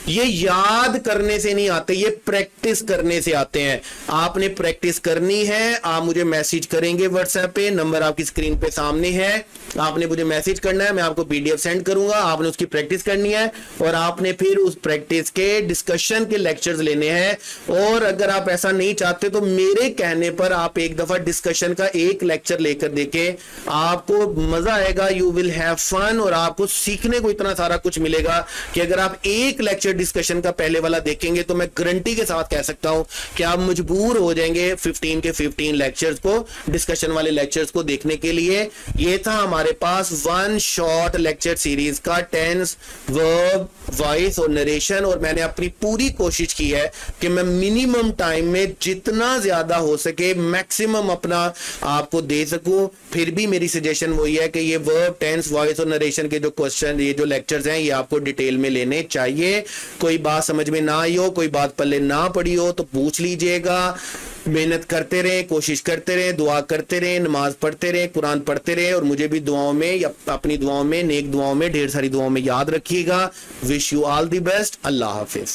ये याद करने से नहीं आते, ये प्रैक्टिस करने से आते हैं। आपने प्रैक्टिस करनी है, आप मुझे मैसेज करेंगे व्हाट्सएप पे, नंबर आपकी स्क्रीन पे सामने है, आपने मुझे मैसेज करना है, मैं आपको पीडीएफ सेंड करूंगा, आपने उसकी प्रैक्टिस करनी है, और आपने फिर उस प्रैक्टिस के डिस्कशन के लेक्चर्स लेने हैं। और अगर आप ऐसा नहीं चाहते तो मेरे कहने पर आप एक दफा डिस्कशन का एक लेक्चर लेकर देखें, आपको मजा आएगा, यू विल हैव फन, और आपको सीखने को इतना सारा कुछ मिलेगा कि अगर आप एक लेक्चर डिस्कशन का पहले वाला देखेंगे तो मैं गारंटी के साथ कह सकता हूं कि आप मजबूर हो जाएंगे 15 के 15 लेक्चर्स को, डिस्कशन वाले लेक्चर्स को देखने के लिए। ये था हमारे पास वन शॉर्ट लेक्चर सीरीज का टेंस, वर्ब, वॉइस और नरेशन, और मैंने अपनी पूरी कोशिश की है कि मैं मिनिमम टाइम में जितना ज्यादा हो सके मैक्सिमम अपना आपको दे सकूं। फिर भी मेरी सजेशन वही है कि ये वर्ब, टेंस, वॉइस और नरेशन के जो क्वेश्चन, ये जो लेक्चर्स हैं, ये आपको डिटेल में लेने चाहिए। कोई बात समझ में ना आई हो, कोई बात पल्ले ना पड़ी हो तो पूछ लीजिएगा। मेहनत करते रहे, कोशिश करते रहे, दुआ करते रहे, नमाज पढ़ते रहे, कुरान पढ़ते रहे, और मुझे भी दुआओं में या अपनी दुआओं में, नेक दुआओं में, ढेर सारी दुआओं में याद रखिएगा। Wish you all the best. Allah Hafiz.